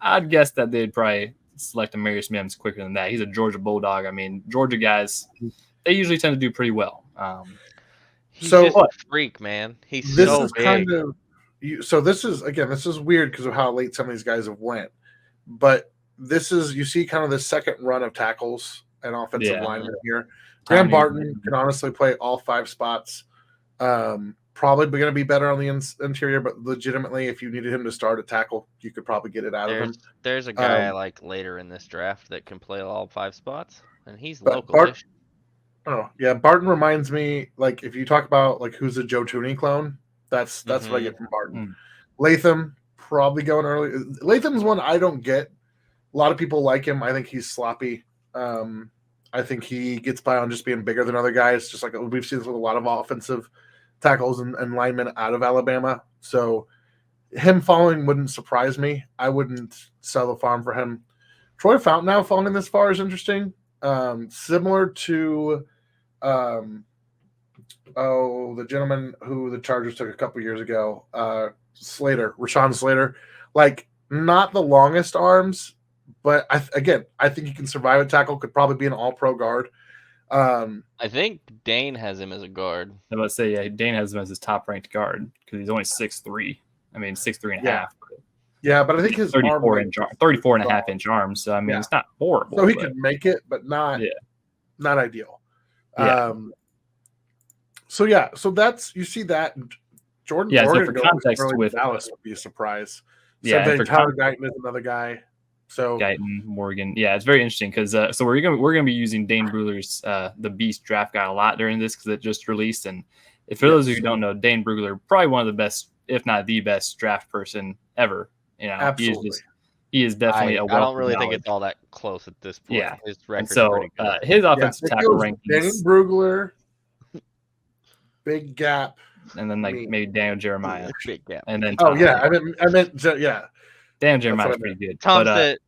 [SPEAKER 1] I'd guess that they'd probably select Amarius Mims quicker than that. He's a Georgia Bulldog. I mean, Georgia guys, they usually tend to do pretty well.
[SPEAKER 4] He's just a freak, man. He's so big.
[SPEAKER 3] This is weird because of how late some of these guys have went. But this is, you see kind of the second run of tackles and offensive linemen here. Graham Barton can honestly play all 5 spots. Probably going to be better on the interior, but legitimately, if you needed him to start a tackle, you could probably get it out of him.
[SPEAKER 4] There's a guy I like later in this draft that can play all 5 spots, and he's local.
[SPEAKER 3] Barton reminds me, like, if you talk about like who's a Joe Tooney clone, that's what I get from Barton. Latham probably going early. Latham's one I don't get. A lot of people like him. I think he's sloppy. I think he gets by on just being bigger than other guys, just like we've seen this with a lot of offensive tackles and linemen out of Alabama. So him falling wouldn't surprise me. I wouldn't sell the farm for him. Troy Fountain falling this far is interesting. Similar to the gentleman who the Chargers took a couple years ago, Rashawn Slater. Like, not the longest arms, but I think he can survive a tackle, could probably be an all-pro guard.
[SPEAKER 4] I think Dane has him as a guard.
[SPEAKER 1] I was about to say, Dane has him as his top-ranked guard because he's only 6'3". I mean, 6'3" and a half.
[SPEAKER 3] Yeah, but I think his
[SPEAKER 1] 34 and a half inch arms. So I mean, it's not horrible.
[SPEAKER 3] So he could make it, but not ideal.
[SPEAKER 1] Yeah.
[SPEAKER 3] So that's, you see that Jordan.
[SPEAKER 1] Yeah. So for context, with
[SPEAKER 3] Dallas would be a surprise. Same
[SPEAKER 1] and
[SPEAKER 3] thing.
[SPEAKER 1] for
[SPEAKER 3] Tyler Guyton is another guy. So
[SPEAKER 1] Guyton, Morgan. Yeah, it's very interesting because so we're gonna be using Dane Brugler's the Beast draft guide a lot during this because it just released. And if for those of you who don't know, Dane Brugler, probably one of the best, if not the best, draft person ever. You know,
[SPEAKER 3] absolutely.
[SPEAKER 1] he is definitely a
[SPEAKER 4] I don't really think it's all that close at this point.
[SPEAKER 1] Yeah.
[SPEAKER 4] His
[SPEAKER 1] And
[SPEAKER 4] record's
[SPEAKER 1] so
[SPEAKER 4] pretty good.
[SPEAKER 1] his offensive
[SPEAKER 3] it
[SPEAKER 1] tackle
[SPEAKER 3] goes
[SPEAKER 1] rankings,
[SPEAKER 3] Dane Brugler, big gap,
[SPEAKER 1] and then like maybe Daniel Jeremiah,
[SPEAKER 4] Big gap.
[SPEAKER 1] and then
[SPEAKER 3] I meant yeah.
[SPEAKER 1] Daniel Jeremiah is pretty good.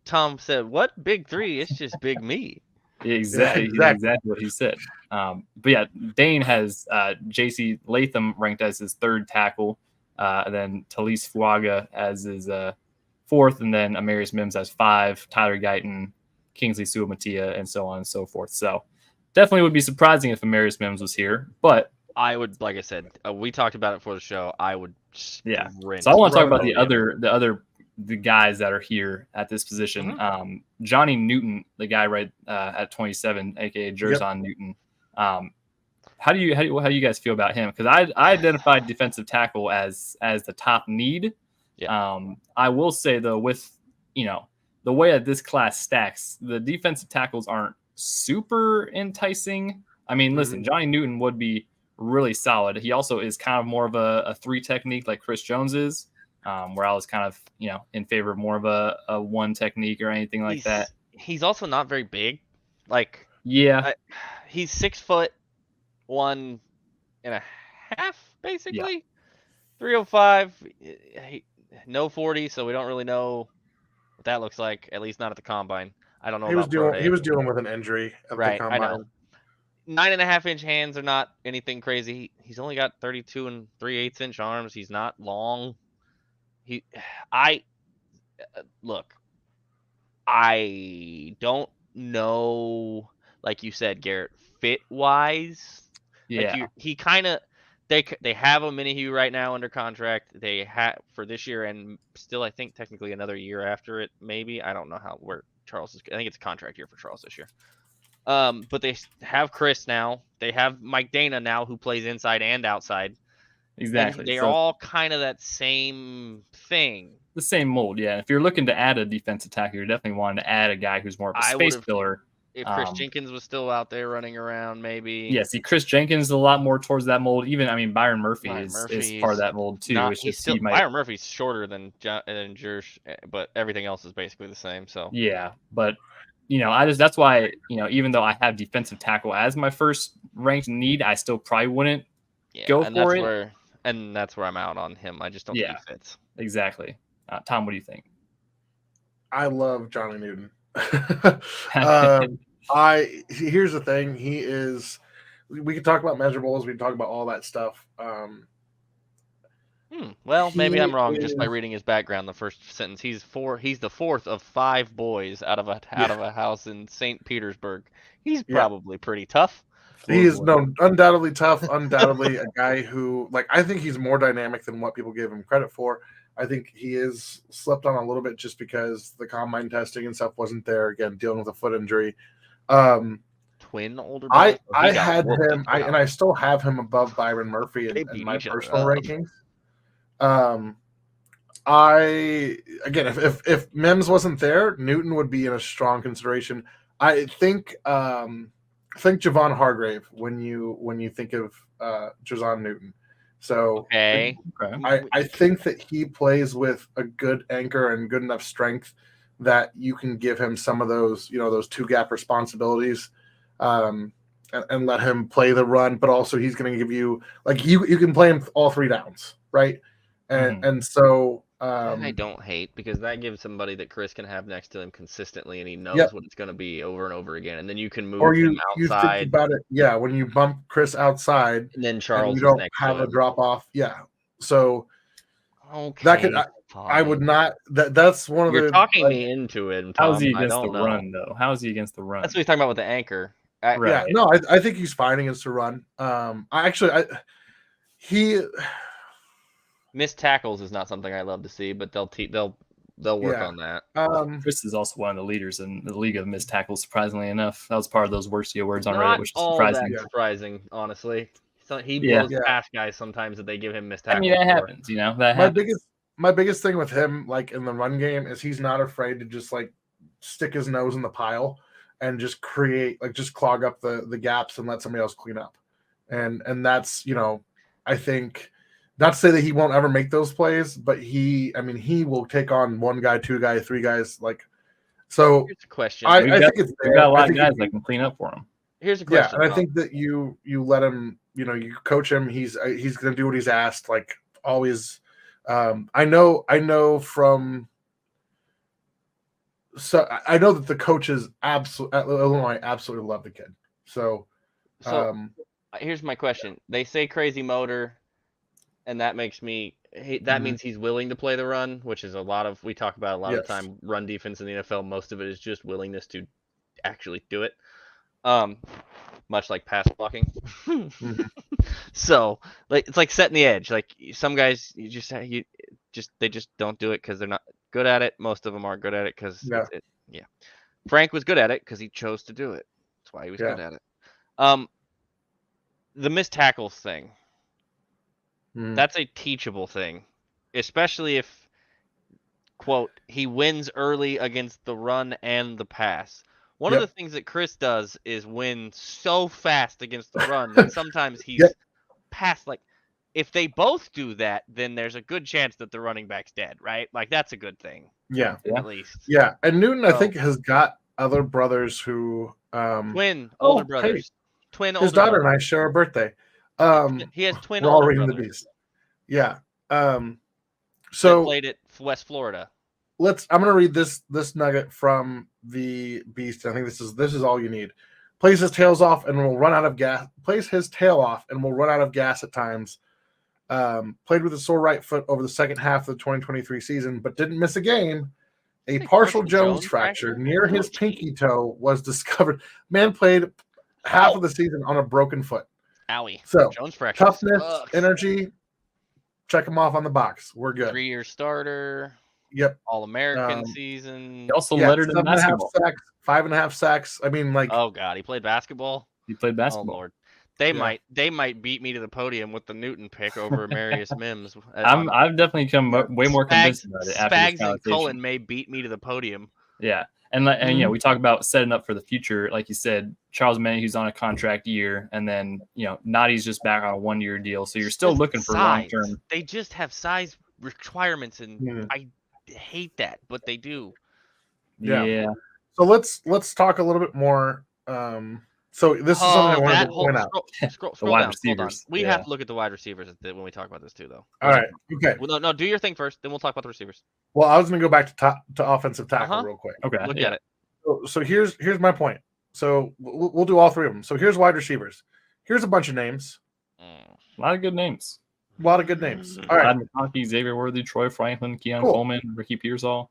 [SPEAKER 4] Tom said, "What big three? It's just big me."
[SPEAKER 1] Exactly, exactly what he said. But yeah, Dane has J.C. Latham ranked as his third tackle, and then Talise Fuaga as his fourth, and then Amarius Mims as 5, Tyler Guyton, Kingsley Suamatia, and so on and so forth. So definitely would be surprising if Amarius Mims was here, but
[SPEAKER 4] I would, like I said, we talked about it for the show. I would,
[SPEAKER 1] so I want to talk about the guys that are here at this position.
[SPEAKER 4] Mm-hmm.
[SPEAKER 1] Johnny Newton, the guy right at 27, aka Jerzon Newton. How do you guys feel about him? Because I identified defensive tackle as the top need.
[SPEAKER 4] Yeah.
[SPEAKER 1] I will say though, with the way that this class stacks, the defensive tackles aren't super enticing. I mean, listen, Johnny Newton would be really solid. He also is kind of more of a 3 technique like Chris Jones is, where I was kind of in favor of more of a 1 technique or anything like that.
[SPEAKER 4] He's also not very big. Like he's 6'1.5" basically.
[SPEAKER 1] Yeah.
[SPEAKER 4] 305. No 40, so we don't really know what that looks like. At least not at the combine. I don't know. He
[SPEAKER 3] was dealing with an injury at the combine.
[SPEAKER 4] I know. 9.5-inch hands are not anything crazy. He's only got 32 and 3/8-inch arms. He's not long. Look, I don't know, like you said, Garrett, fit wise.
[SPEAKER 1] Yeah.
[SPEAKER 4] Like he kind of, they have a mini Hugh right now under contract. They have for this year and still, I think technically another year after it. Maybe I don't know where Charles is. I think it's a contract year for Charles this year. But they have Chris now. They have Mike Dana now, who plays inside and outside.
[SPEAKER 1] Exactly.
[SPEAKER 4] And they're all kind of that same thing.
[SPEAKER 1] The same mold, yeah. If you're looking to add a defensive tackle, you're definitely wanting to add a guy who's more of a space filler.
[SPEAKER 4] If Chris Jenkins was still out there running around, maybe.
[SPEAKER 1] Yeah, see, Chris Jenkins is a lot more towards that mold. Even, I mean, Byron Murphy is part of that mold too.
[SPEAKER 4] Byron Murphy's shorter than Jersh, but everything else is basically the same. So
[SPEAKER 1] yeah, but that's why even though I have defensive tackle as my first ranked need, I still probably wouldn't go for it.
[SPEAKER 4] And that's where I'm out on him. I just don't think he fits.
[SPEAKER 1] Exactly. Tom, what do you think?
[SPEAKER 3] I love Johnny Newton. Here's the thing. He is. We could talk about measurables. We can talk about all that stuff.
[SPEAKER 4] Well, maybe I'm wrong just by reading his background. The first sentence. He's the fourth of 5 boys out of a house in St. Petersburg. He's probably pretty tough.
[SPEAKER 3] He is undoubtedly tough. Undoubtedly a guy who, I think he's more dynamic than what people give him credit for. I think he is slept on a little bit just because the combine testing and stuff wasn't there. Again, dealing with a foot injury.
[SPEAKER 4] Twin older brothers?
[SPEAKER 3] I had him, and I still have him above Byron Murphy in my personal rankings. If Mims wasn't there, Newton would be in a strong consideration. I think Javon Hargrave when you think of Jerzon Newton. So
[SPEAKER 4] I
[SPEAKER 3] think that he plays with a good anchor and good enough strength that you can give him some of those, those 2-gap responsibilities, and let him play the run, but also he's going to give you you can play him all 3 downs, right? And so
[SPEAKER 4] I don't hate because that gives somebody that Chris can have next to him consistently, and he knows what it's going to be over and over again. And then you can move him outside.
[SPEAKER 3] You think about it, when you bump Chris outside,
[SPEAKER 4] and then Charles,
[SPEAKER 3] you don't have a drop off. Yeah, so that could I would not. That's one of
[SPEAKER 4] You're talking me into it. Tom.
[SPEAKER 1] How is he against the run though? How is he against the run?
[SPEAKER 4] That's what he's talking about with the anchor.
[SPEAKER 3] Yeah, no, I think he's fine against the run. He.
[SPEAKER 4] Missed tackles is not something I love to see, but they'll work on that.
[SPEAKER 1] Chris is also one of the leaders in the league of missed tackles. Surprisingly enough, that was part of those worst words on Reddit, which is surprising.
[SPEAKER 4] Surprising, honestly. So he blows past guys sometimes that they give him missed tackles.
[SPEAKER 1] I mean, that happens. That happens.
[SPEAKER 3] my biggest thing with him, like in the run game, is he's not afraid to just like stick his nose in the pile and just create, like, just clog up the gaps and let somebody else clean up. And that's, I think, not to say that he won't ever make those plays, but he will take on one guy, two guys, three guys, like. So
[SPEAKER 4] here's a question.
[SPEAKER 3] I think it's
[SPEAKER 1] we've got a lot of guys that can clean up for him.
[SPEAKER 4] Here's a question.
[SPEAKER 3] Yeah, and I think that you let him, you coach him. He's going to do what he's asked. Like always. I know from. So I know that the coaches at Illinois absolutely love the kid. So
[SPEAKER 4] here's my question. They say crazy motor, and that makes me. That means he's willing to play the run, which is we talk about a lot of the time. Run defense in the NFL, most of it is just willingness to actually do it. Much like pass blocking. So it's like setting the edge. Like some guys, they just don't do it because they're not good at it. Most of them aren't good at it because Frank was good at it because he chose to do it. That's why he was good at it. The missed tackles thing. That's a teachable thing, especially if, quote, he wins early against the run and the pass. One of the things that Chris does is win so fast against the run that sometimes he's past. Like, if they both do that, then there's a good chance that the running back's dead, right? Like, that's a good thing. Yeah. At least.
[SPEAKER 3] Yeah. And Newton, I think, has got other brothers who.
[SPEAKER 4] Twin older brothers.
[SPEAKER 3] Hey, twin older His daughter brothers. And I share a birthday.
[SPEAKER 4] He has twin
[SPEAKER 3] we're
[SPEAKER 4] older
[SPEAKER 3] all reading
[SPEAKER 4] brothers.
[SPEAKER 3] The Beast. Yeah. So
[SPEAKER 4] they played at West Florida.
[SPEAKER 3] I'm going to read this nugget from the Beast. I think this is all you need. Plays his tails off and will run out of gas. Plays his tail off and will run out of gas at times. Played with a sore right foot over the second half of the 2023 season, but didn't miss a game. A partial Jones fracture near his pinky toe was discovered. Man played half of the season on a broken foot.
[SPEAKER 4] Owie.
[SPEAKER 3] So
[SPEAKER 4] Jones fracture.
[SPEAKER 3] Toughness, energy. Check him off on the box. We're good.
[SPEAKER 4] 3-year starter.
[SPEAKER 3] Yep.
[SPEAKER 4] All-American season.
[SPEAKER 1] He also lettered in basketball.
[SPEAKER 3] 5.5 sacks. I mean, like.
[SPEAKER 4] Oh God, he played basketball.
[SPEAKER 1] He played basketball.
[SPEAKER 4] Oh Lord. They might beat me to the podium with the Newton pick over Amarius Mims.
[SPEAKER 1] I've definitely come way more convinced about it after
[SPEAKER 4] Spags
[SPEAKER 1] this
[SPEAKER 4] and Cullen may beat me to the podium.
[SPEAKER 1] Yeah. And we talk about setting up for the future. Like you said, Charles Manny, who's on a contract year, and then, Nadi's just back on a 1-year deal. So you're still looking for long-term.
[SPEAKER 4] They just have size requirements, and I hate that, but they do.
[SPEAKER 3] Yeah. So let's talk a little bit more. So this is something I wanted to point out.
[SPEAKER 4] Scroll the wide receivers. We have to look at the wide receivers when we talk about this too, though.
[SPEAKER 3] All right. Okay.
[SPEAKER 4] Well, no, do your thing first, then we'll talk about the receivers.
[SPEAKER 3] Well, I was going to go back to offensive tackle real quick.
[SPEAKER 1] Okay.
[SPEAKER 4] Look at it.
[SPEAKER 3] So here's my point. So we'll do all three of them. So here's wide receivers. Here's a bunch of names.
[SPEAKER 1] A lot of good names.
[SPEAKER 3] All right.
[SPEAKER 1] McConkey, Xavier Worthy, Troy Franklin, Keon Coleman, Ricky Pearsall.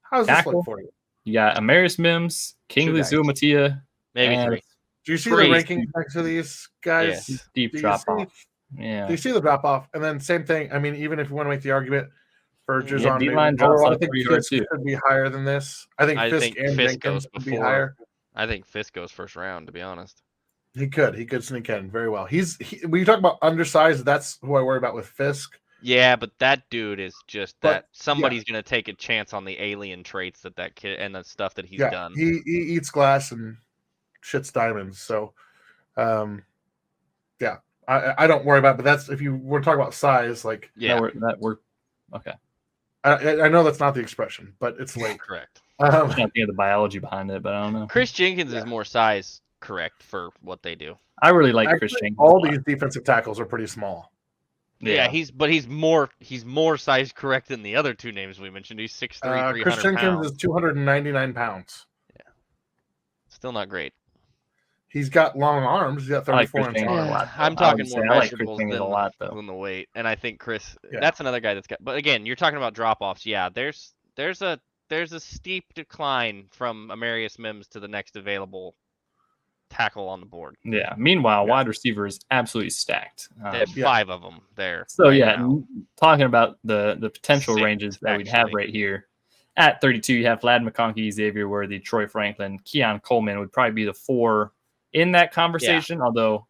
[SPEAKER 3] How's this look for you?
[SPEAKER 1] You got Amarius Mims, Kingsley Suamatia.
[SPEAKER 4] Maybe 3.
[SPEAKER 3] Do you see the rankings next to these guys?
[SPEAKER 1] Yes. Deep drop off. Yeah.
[SPEAKER 3] Do you see the drop off? And then same thing. I mean, even if you want to make the argument for Jason
[SPEAKER 1] Newton,
[SPEAKER 3] I think Fisk could be higher than this. I think Fisk and Jenkins could be higher.
[SPEAKER 4] I think Fisk goes first round, to be honest.
[SPEAKER 3] He could sneak in very well. When you talk about undersized, that's who I worry about with Fisk.
[SPEAKER 4] Yeah, but that dude is just somebody's going to take a chance on the alien traits that kid and the stuff that he's done.
[SPEAKER 3] He eats glass and shits diamonds. So, I don't worry about it, but that's if you were talking about size, like
[SPEAKER 1] we're okay.
[SPEAKER 3] I know that's not the expression, but it's late.
[SPEAKER 4] Correct.
[SPEAKER 1] I can't think of the biology behind it, but I don't know.
[SPEAKER 4] Chris Jenkins is more size correct for what they do.
[SPEAKER 1] I really like Chris Jenkins.
[SPEAKER 3] All these defensive tackles are pretty small.
[SPEAKER 4] Yeah, he's more size correct than the other two names we mentioned. He's 6'3", 300
[SPEAKER 3] Chris Jenkins is 299 pounds.
[SPEAKER 4] Yeah, still not great.
[SPEAKER 3] He's got long arms. He's got 34 inch arms.
[SPEAKER 4] I'm talking more measurables than the weight, and I think Chris. That's another guy that's got. But again, you're talking about drop offs. Yeah, there's a steep decline from Amarius Mims to the next available tackle on the board.
[SPEAKER 1] Yeah. Meanwhile, wide receiver is absolutely stacked.
[SPEAKER 4] They have 5 of them there.
[SPEAKER 1] So talking about the potential 6 ranges that we'd have right here. At 32, you have Vlad McConkey, Xavier Worthy, Troy Franklin, Keon Coleman would probably be the 4 in that conversation. Although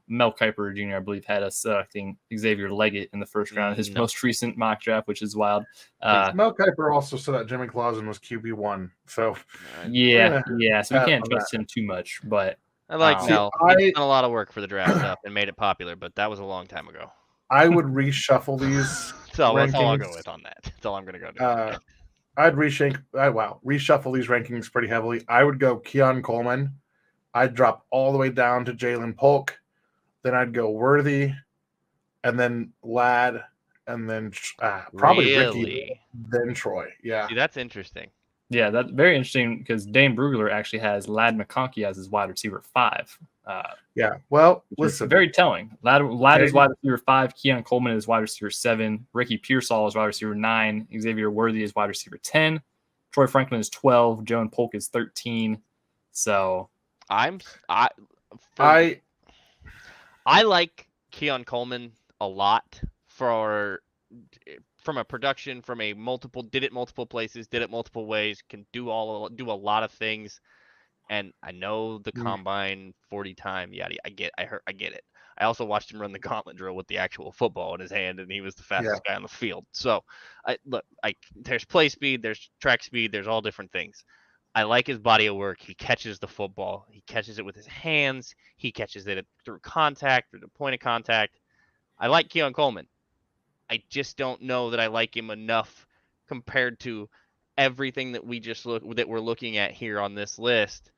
[SPEAKER 1] Mel Kiper Jr., I believe, had us selecting Xavier Leggett in the first round, his most recent mock draft, which is wild.
[SPEAKER 3] Mel Kiper also said that Jimmy Clausen was QB1. So
[SPEAKER 1] so we can't trust him too much. But
[SPEAKER 2] I like Mel. He's done a lot of work for the draft stuff and made it popular, but that was a long time ago.
[SPEAKER 3] I would reshuffle these.
[SPEAKER 2] That's all I'll go with on that. That's all I'm going to go do.
[SPEAKER 3] I'd reshuffle these rankings pretty heavily. I would go Keon Coleman. I'd drop all the way down to Jalen Polk. Then I'd go Worthy, and then Ladd, and then probably Ricky, then Troy. Yeah.
[SPEAKER 2] See, that's interesting.
[SPEAKER 1] Yeah, that's very interesting because Dane Brugler actually has Ladd McConkey as his wide receiver 5.
[SPEAKER 3] Well, listen.
[SPEAKER 1] Very telling. Ladd is wide receiver 5. Keon Coleman is wide receiver 7. Ricky Pearsall is wide receiver 9. Xavier Worthy is wide receiver 10. Troy Franklin is 12. Joan Polk is 13. So
[SPEAKER 2] I like Keon Coleman a lot from a production, from a multiple places, did it multiple ways, can do a lot of things. And I know the combine 40 time, I get it. I also watched him run the gauntlet drill with the actual football in his hand, and he was the fastest guy on the field. So, there's play speed, there's track speed, there's all different things. I like his body of work. He catches the football. He catches it with his hands. He catches it through contact, through the point of contact. I like Keon Coleman. I just don't know that I like him enough compared to everything that we're looking at here on this list.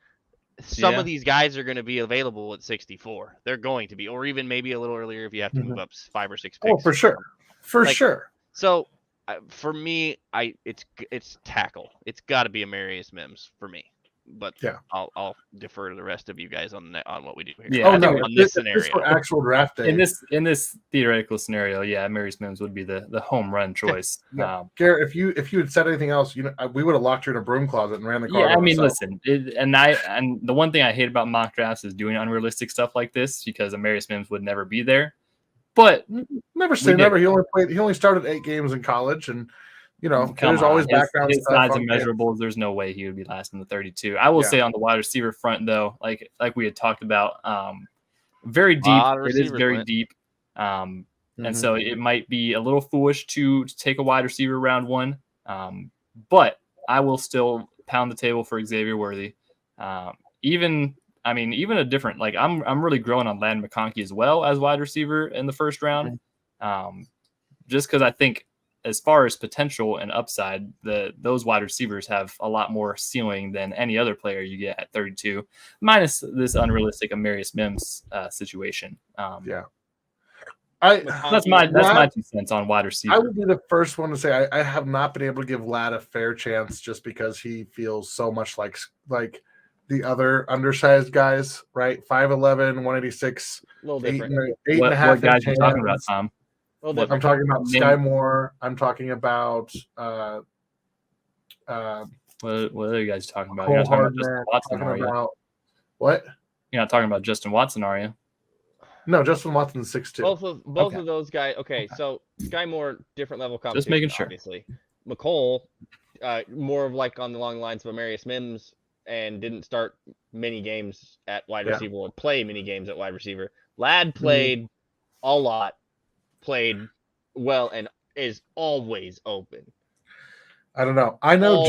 [SPEAKER 2] Some of these guys are going to be available at 64. They're going to be, or even maybe a little earlier if you have to move up 5 or 6 picks.
[SPEAKER 3] Oh, for sure. For sure.
[SPEAKER 2] So for me, it's tackle. It's got to be Amarius Mims for me. But I'll defer to the rest of you guys on what we do here.
[SPEAKER 1] Yeah,
[SPEAKER 2] on this scenario.
[SPEAKER 3] This for actual draft day.
[SPEAKER 1] In this theoretical scenario, Amarius Mims would be the home run choice.
[SPEAKER 3] Garrett, if you had said anything else, we would have locked you in a broom closet and ran the car.
[SPEAKER 1] Yeah, I mean, listen, and the one thing I hate about mock drafts is doing unrealistic stuff like this because Amarius Mims would never be there. But
[SPEAKER 3] never say never. He only started 8 games in college, and there's always background
[SPEAKER 1] his
[SPEAKER 3] stuff.
[SPEAKER 1] His size and measurables. There's no way he would be last in the 32. I will say on the wide receiver front, though, like we had talked about, very deep. It is very deep, and so it might be a little foolish to take a wide receiver round 1. But I will still pound the table for Xavier Worthy. Even a different, like I'm really growing on Ladd McConkey as well as wide receiver in the first round, just because I think, as far as potential and upside, those wide receivers have a lot more ceiling than any other player you get at 32, minus this unrealistic Amarius Mims situation. That's my 2 cents on wide receiver.
[SPEAKER 3] I would be the first one to say I have not been able to give Ladd a fair chance just because he feels so much like the other undersized guys, right? 5'11", 186,
[SPEAKER 4] a little different.
[SPEAKER 3] 8.5.
[SPEAKER 1] What guys are you talking about, Tom?
[SPEAKER 3] I'm talking about Sky Moore. I'm talking about
[SPEAKER 1] what are you guys talking about?
[SPEAKER 3] Cole
[SPEAKER 1] You're not talking
[SPEAKER 3] Hardman,
[SPEAKER 1] about Justin Watson, are you?
[SPEAKER 3] What?
[SPEAKER 1] You're not talking about Justin Watson, are you?
[SPEAKER 3] No, Justin Watson's 6'2".
[SPEAKER 4] Both of those guys. Okay, so Sky Moore, different level competition.
[SPEAKER 1] Just making sure.
[SPEAKER 4] Obviously, McCole, more of like along the lines of Amarius Mims, and didn't start many games at wide receiver or play many games at wide receiver. Ladd played a lot. Played well and is always open.
[SPEAKER 3] I don't know. I know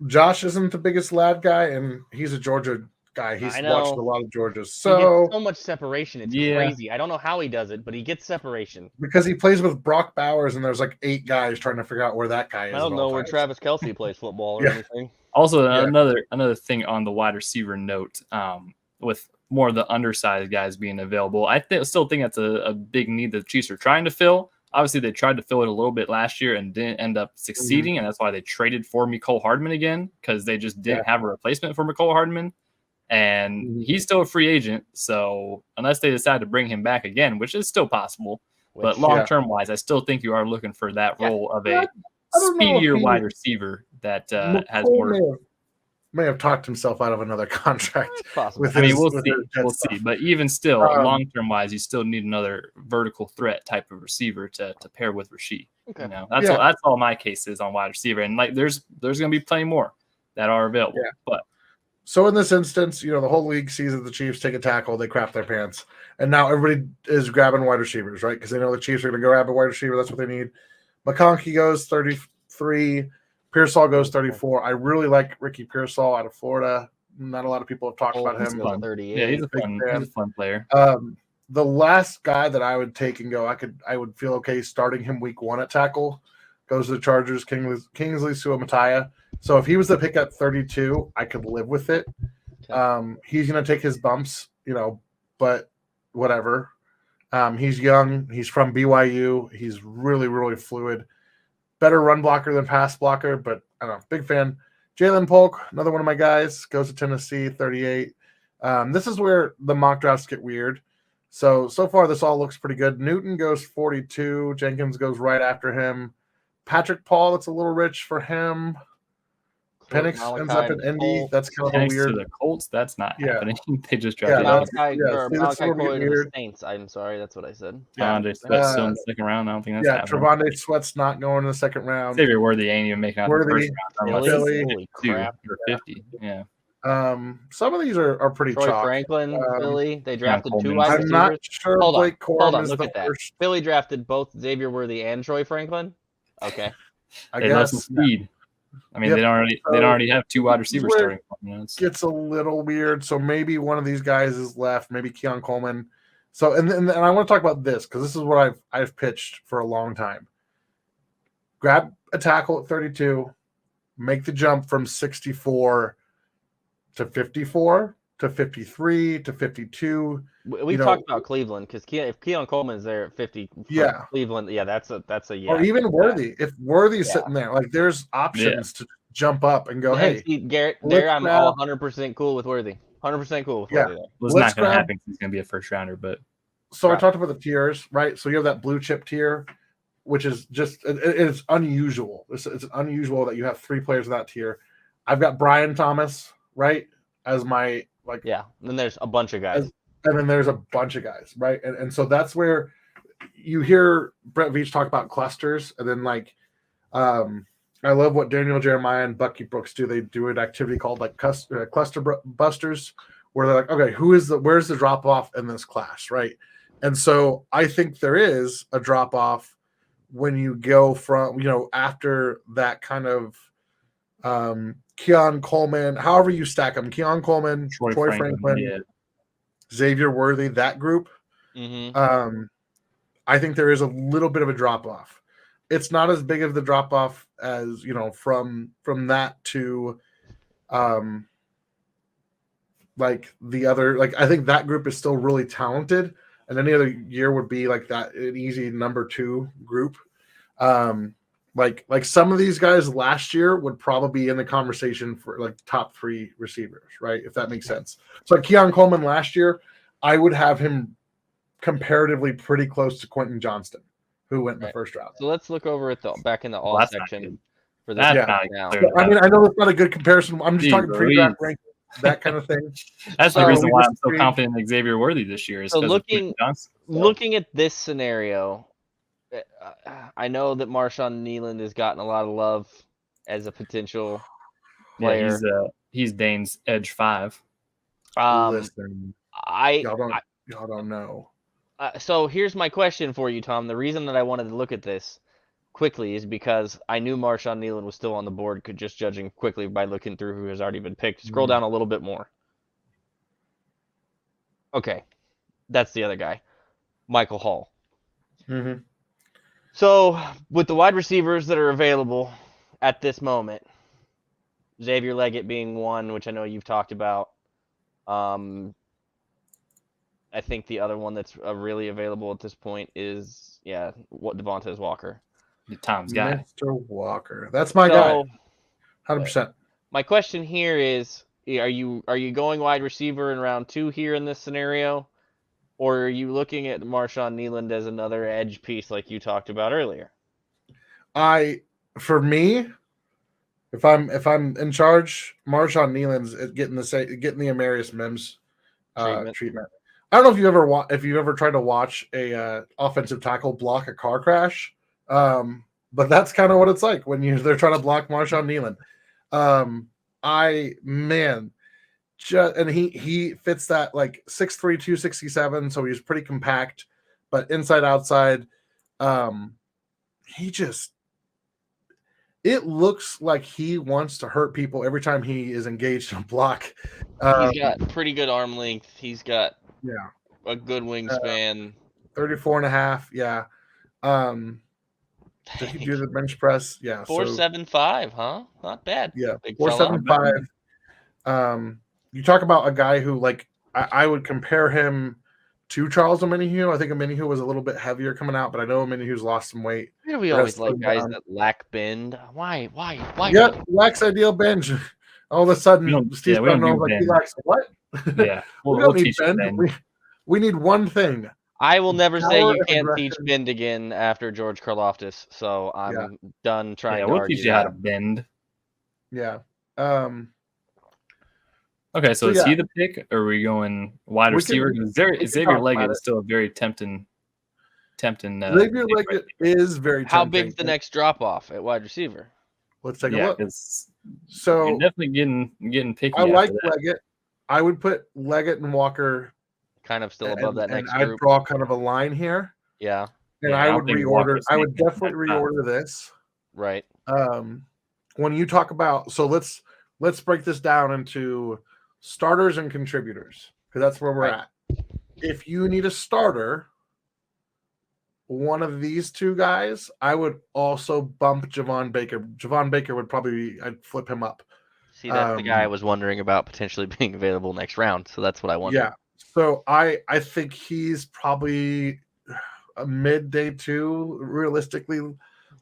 [SPEAKER 3] Josh isn't the biggest Ladd guy, and he's a Georgia guy. He's watched a lot of Georgia. So
[SPEAKER 4] he gets so much separation. It's crazy. I don't know how he does it, but he gets separation.
[SPEAKER 3] Because he plays with Brock Bowers, and there's like 8 guys trying to figure out where that guy is.
[SPEAKER 4] I don't know where Travis Kelce plays football or anything.
[SPEAKER 1] Also, another thing on the wide receiver note, with more of the undersized guys being available, I still think that's a big need that the Chiefs are trying to fill. Obviously, they tried to fill it a little bit last year and didn't end up succeeding, and that's why they traded for Mecole Hardman again, because they just didn't have a replacement for Mecole Hardman, and he's still a free agent. So unless they decide to bring him back again, which is still possible, but long-term wise, I still think you are looking for that role of a speedier wide receiver that has more.
[SPEAKER 3] May have talked himself out of another contract.
[SPEAKER 1] We'll see. But even still, long-term wise, you still need another vertical threat type of receiver to pair with Rasheed. Okay. That's all my case is on wide receiver. And like there's going to be plenty more that are available. Yeah. But
[SPEAKER 3] So in this instance, the whole league sees that the Chiefs take a tackle, they crap their pants, and now everybody is grabbing wide receivers, right? Because they know the Chiefs are going to go grab a wide receiver. That's what they need. McConkey goes 33. Pearsall goes 34. I really like Ricky Pearsall out of Florida. Not a lot of people have talked about him.
[SPEAKER 1] Fun. Yeah, he's a fun player.
[SPEAKER 3] The last guy that I would take and go, I would feel okay starting him week 1 at tackle, goes to the Chargers, Kingsley Suamataia. So if he was the pick at 32, I could live with it. He's going to take his bumps, but whatever. He's young. He's from BYU. He's really, really fluid. Better run blocker than pass blocker, but I don't know. Big fan. Jalen Polk, another one of my guys, goes to Tennessee, 38. This is where the mock drafts get weird. So far, this all looks pretty good. Newton goes 42. Jenkins goes right after him. Patrick Paul, that's a little rich for him. Penix ends up in Indy. That's kind of weird.
[SPEAKER 1] To the Colts, that's not happening. They just drafted
[SPEAKER 4] Malachi Coy to the Saints. I'm sorry, that's what I said.
[SPEAKER 1] Trevonde Sweat's still in the second round. I don't think that's happening.
[SPEAKER 3] Trevonde Sweat's not going in the second round.
[SPEAKER 1] Xavier Worthy ain't even making out the first round.
[SPEAKER 4] Holy crap.
[SPEAKER 1] Or 50. Yeah.
[SPEAKER 3] Some of these are pretty
[SPEAKER 4] Troy
[SPEAKER 3] chalk.
[SPEAKER 4] Franklin, Philly. They drafted 2 wide receivers.
[SPEAKER 3] I'm not sure Blake Corum is
[SPEAKER 4] look at that.
[SPEAKER 3] first.
[SPEAKER 4] Philly drafted both Xavier Worthy and Troy Franklin. Okay.
[SPEAKER 1] They love some speed. I mean, they don't already have 2 wide receivers starting.
[SPEAKER 3] Gets a little weird. So maybe one of these guys is left. Maybe Keon Coleman. So and I want to talk about this because this is what I've pitched for a long time. Grab a tackle at 32, make the jump from 64 to 54 to 53 to 52.
[SPEAKER 4] We've talked about Cleveland because if Keon Coleman is there at 50, Cleveland, that's a yeah.
[SPEAKER 3] Or even Worthy. If Worthy's sitting there, like there's options to jump up and go, hey,
[SPEAKER 4] Garrett, there I'm all 100% cool with Worthy. 100% cool with Worthy.
[SPEAKER 1] Well, it's not going to happen because he's going to be a first rounder, but.
[SPEAKER 3] So I talked about the tiers, right? So you have that blue chip tier, which is just it's unusual. It's unusual that you have 3 players in that tier. I've got Brian Thomas, right, as my
[SPEAKER 4] And then there's a bunch of guys.
[SPEAKER 3] And then there's a bunch of guys, right? And so that's where you hear Brett Veach talk about clusters, and then I love what Daniel Jeremiah and Bucky Brooks do. They do an activity called cluster busters, where they're like, okay, where's the drop off in this class, right? And so I think there is a drop off when you go from after that kind of Keon Coleman, however you stack them, Keon Coleman, Troy Franklin, Xavier Worthy, that group.
[SPEAKER 4] Mm-hmm.
[SPEAKER 3] I think there is a little bit of a drop off. It's not as big of the drop off as from that to the other. I think that group is still really talented, and any other year would be like that an easy number 2 group. Like some of these guys last year would probably be in the conversation for top 3 receivers, right? If that makes sense. So Keon Coleman last year, I would have him comparatively pretty close to Quentin Johnston, who went in the first round.
[SPEAKER 4] So let's look over at back in the all section for this now.
[SPEAKER 3] So, I mean, I know it's not a good comparison. I'm just talking pre-draft ranking, that kind of thing.
[SPEAKER 1] That's the reason why I'm so confident in Xavier Worthy this year. Is
[SPEAKER 4] so looking at this scenario, I know that Marshawn Nealand has gotten a lot of love as a potential player.
[SPEAKER 1] Yeah, he's Dane's edge 5.
[SPEAKER 3] Listen, y'all don't know.
[SPEAKER 4] So here's my question for you, Tom. The reason that I wanted to look at this quickly is because I knew Marshawn Nealand was still on the board, just judging quickly by looking through who has already been picked. Scroll down a little bit more. Okay, that's the other guy, Michael Hall.
[SPEAKER 3] Mm-hmm.
[SPEAKER 4] So with the wide receivers that are available at this moment, Xavier Leggett being one, which I know you've talked about. I think the other one that's really available at this point is Devontae Walker.
[SPEAKER 1] Tom's guy.
[SPEAKER 3] Mr. Walker. That's my guy. 100%.
[SPEAKER 4] My question here is, are you going wide receiver in round 2 here in this scenario? Or are you looking at Marshawn Nealand as another edge piece like you talked about earlier?
[SPEAKER 3] For me, if I'm in charge, Marshawn Nealand's getting the Amarius Mims treatment. I don't know if you've ever tried to watch a offensive tackle block a car crash, but that's kind of what it's like when they're trying to block Marshawn Nealand. and he fits that like 6'3", 267, so he's pretty compact, but inside outside, it looks like he wants to hurt people every time he is engaged in a block.
[SPEAKER 4] He's got pretty good arm length. He's got a good wingspan.
[SPEAKER 3] 34 and a half, yeah. Did he do the bench press? Yeah.
[SPEAKER 4] 475, huh? Not bad.
[SPEAKER 3] Yeah,
[SPEAKER 4] Big
[SPEAKER 3] 475. You talk about a guy who, like, I would compare him to Charles Omenihu. I think Omenihu was a little bit heavier coming out, but I know Omenihu's lost some weight.
[SPEAKER 4] Why do we always like guys that lack bend? Why?
[SPEAKER 3] Yep, lacks ideal bench. All of a sudden, Steve Brown like he lacks what?
[SPEAKER 1] Yeah,
[SPEAKER 3] we don't need bend. We need one thing.
[SPEAKER 4] I will never say you can't teach bend again after George Karlaftis, so I'm done trying to
[SPEAKER 1] we'll
[SPEAKER 4] argue
[SPEAKER 1] teach you how to bend.
[SPEAKER 3] Yeah.
[SPEAKER 1] Okay, so is he the pick, or are we going wide receiver? Xavier Leggett is still a very tempting.
[SPEAKER 3] Xavier Leggett is very tempting.
[SPEAKER 4] How big's the next drop off at wide receiver?
[SPEAKER 3] Let's take a look.
[SPEAKER 1] So you're definitely getting picky.
[SPEAKER 3] I like Leggett. I would put Leggett and Walker
[SPEAKER 4] kind of still above that next
[SPEAKER 3] group.
[SPEAKER 4] I'd
[SPEAKER 3] draw kind of a line here.
[SPEAKER 4] Yeah.
[SPEAKER 3] And I would reorder. I would definitely reorder this.
[SPEAKER 4] Right.
[SPEAKER 3] When you talk about, so let's break this down into starters and contributors, because that's where we're at. If you need a starter, one of these two guys, I would also bump Javon Baker. Javon Baker would probably, I'd flip him up.
[SPEAKER 4] See, that's the guy I was wondering about potentially being available next round. So that's what I wondered.
[SPEAKER 3] Yeah. So I think he's probably a mid day 2, realistically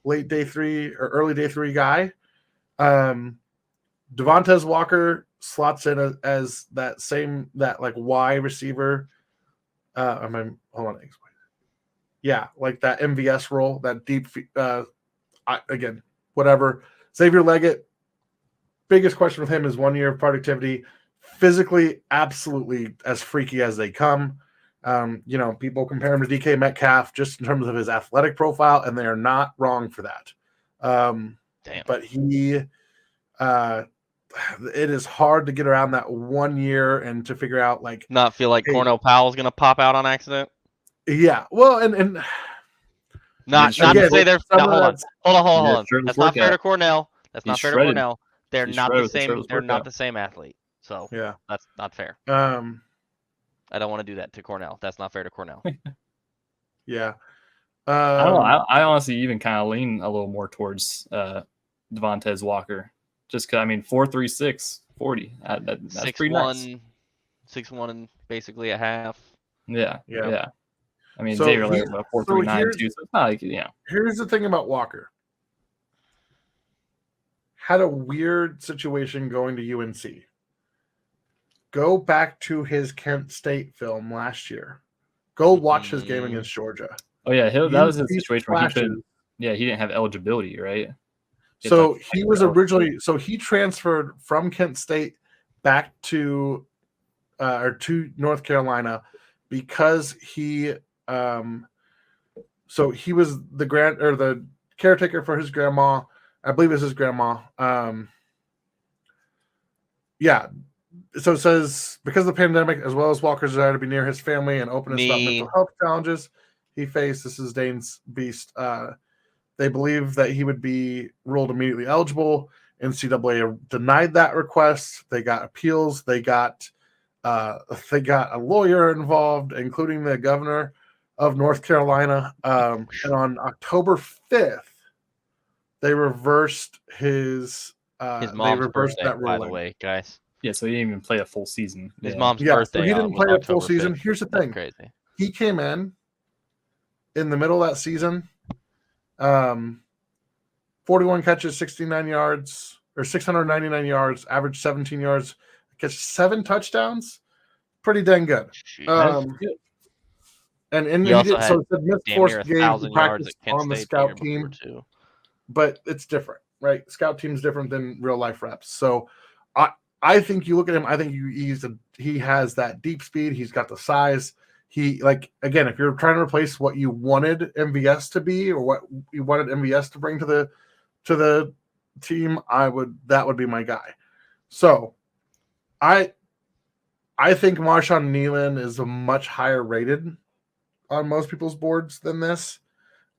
[SPEAKER 3] late day 3 or early day 3 guy. Devontae Walker slots in as that like Y receiver. Hold on. Yeah, like that MVS role, that deep. Again, whatever. Xavier Leggett. Biggest question with him is 1 year of productivity. Physically, absolutely as freaky as they come. People compare him to DK Metcalf just in terms of his athletic profile, and they are not wrong for that. But it is hard to get around that 1 year and to figure out, like,
[SPEAKER 4] not feel like Cornell Powell's going to pop out on accident.
[SPEAKER 3] Yeah. Well, and
[SPEAKER 4] not to say they're hold on. That's not fair to Cornell. That's not fair to Cornell. They're not the same. They're not the same athlete. So
[SPEAKER 3] yeah,
[SPEAKER 4] that's not fair. I don't want to do that to Cornell. That's not fair to Cornell.
[SPEAKER 3] Yeah.
[SPEAKER 1] I don't know. I honestly even kind of lean a little more towards Devontae Walker, just because 4.36 40. That's
[SPEAKER 4] 6'1",
[SPEAKER 1] pretty nice.
[SPEAKER 4] 6'1" and basically a half.
[SPEAKER 1] Yeah. Xavier Leggett's about 4.39 too. So it's not like
[SPEAKER 3] Here's the thing about Walker. Had a weird situation going to UNC. Go back to his Kent State film last year. Go watch his game against Georgia.
[SPEAKER 1] Oh yeah, that was a situation where he didn't have eligibility, right?
[SPEAKER 3] So he was originally he transferred from Kent State back to North Carolina because he he was the caretaker for his grandma. I believe it's his grandma. So it says, because of the pandemic, as well as Walker's desire to be near his family and openness about mental health challenges he faced, this is Dane's Beast. They believe that he would be ruled immediately eligible. NCAA denied that request. They got appeals. They got a lawyer involved, including the governor of North Carolina. And on October 5th, they reversed his
[SPEAKER 4] mom's birthday, that ruling. By the way, guys.
[SPEAKER 1] Yeah, so he didn't even play a full season.
[SPEAKER 4] His mom's birthday.
[SPEAKER 3] So he didn't play a full season.
[SPEAKER 4] 5th.
[SPEAKER 3] Here's the thing.
[SPEAKER 4] That's crazy.
[SPEAKER 3] He came in the middle of that season. 41 catches, 69 yards, or 699 yards, average 17 yards, catch 7 touchdowns. Pretty dang good. And he did, so it's a missed forced games to practice on the scout team. But it's different, right? Scout team's different than real life reps. So I think you look at him, I think he has that deep speed. He's got the size. Again, if you're trying to replace what you wanted MVS to be or what you wanted MVS to bring to the team, that would be my guy. So I think Marshawn Nealon is a much higher rated on most people's boards than this.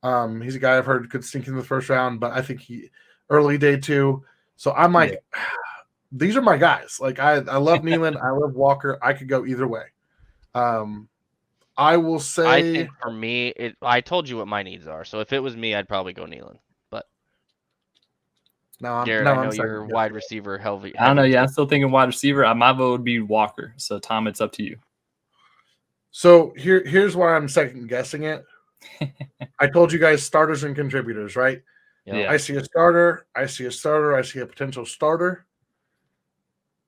[SPEAKER 3] He's a guy I've heard could sneak in the first round, but I think he early day 2. So I'm like, these are my guys. Like I love Nealon, I love Walker. I could go either way. I will say,
[SPEAKER 2] I think for me, I told you what my needs are. So if it was me, I'd probably go Nealon. But Garrett, I know you're wide receiver heavy.
[SPEAKER 1] I don't know. Yeah, I'm still thinking wide receiver. My vote would be Walker. So Tom, it's up to you.
[SPEAKER 3] So here's why I'm second guessing it. I told you guys starters and contributors, right?
[SPEAKER 1] Yeah.
[SPEAKER 3] I see a starter. I see a potential starter.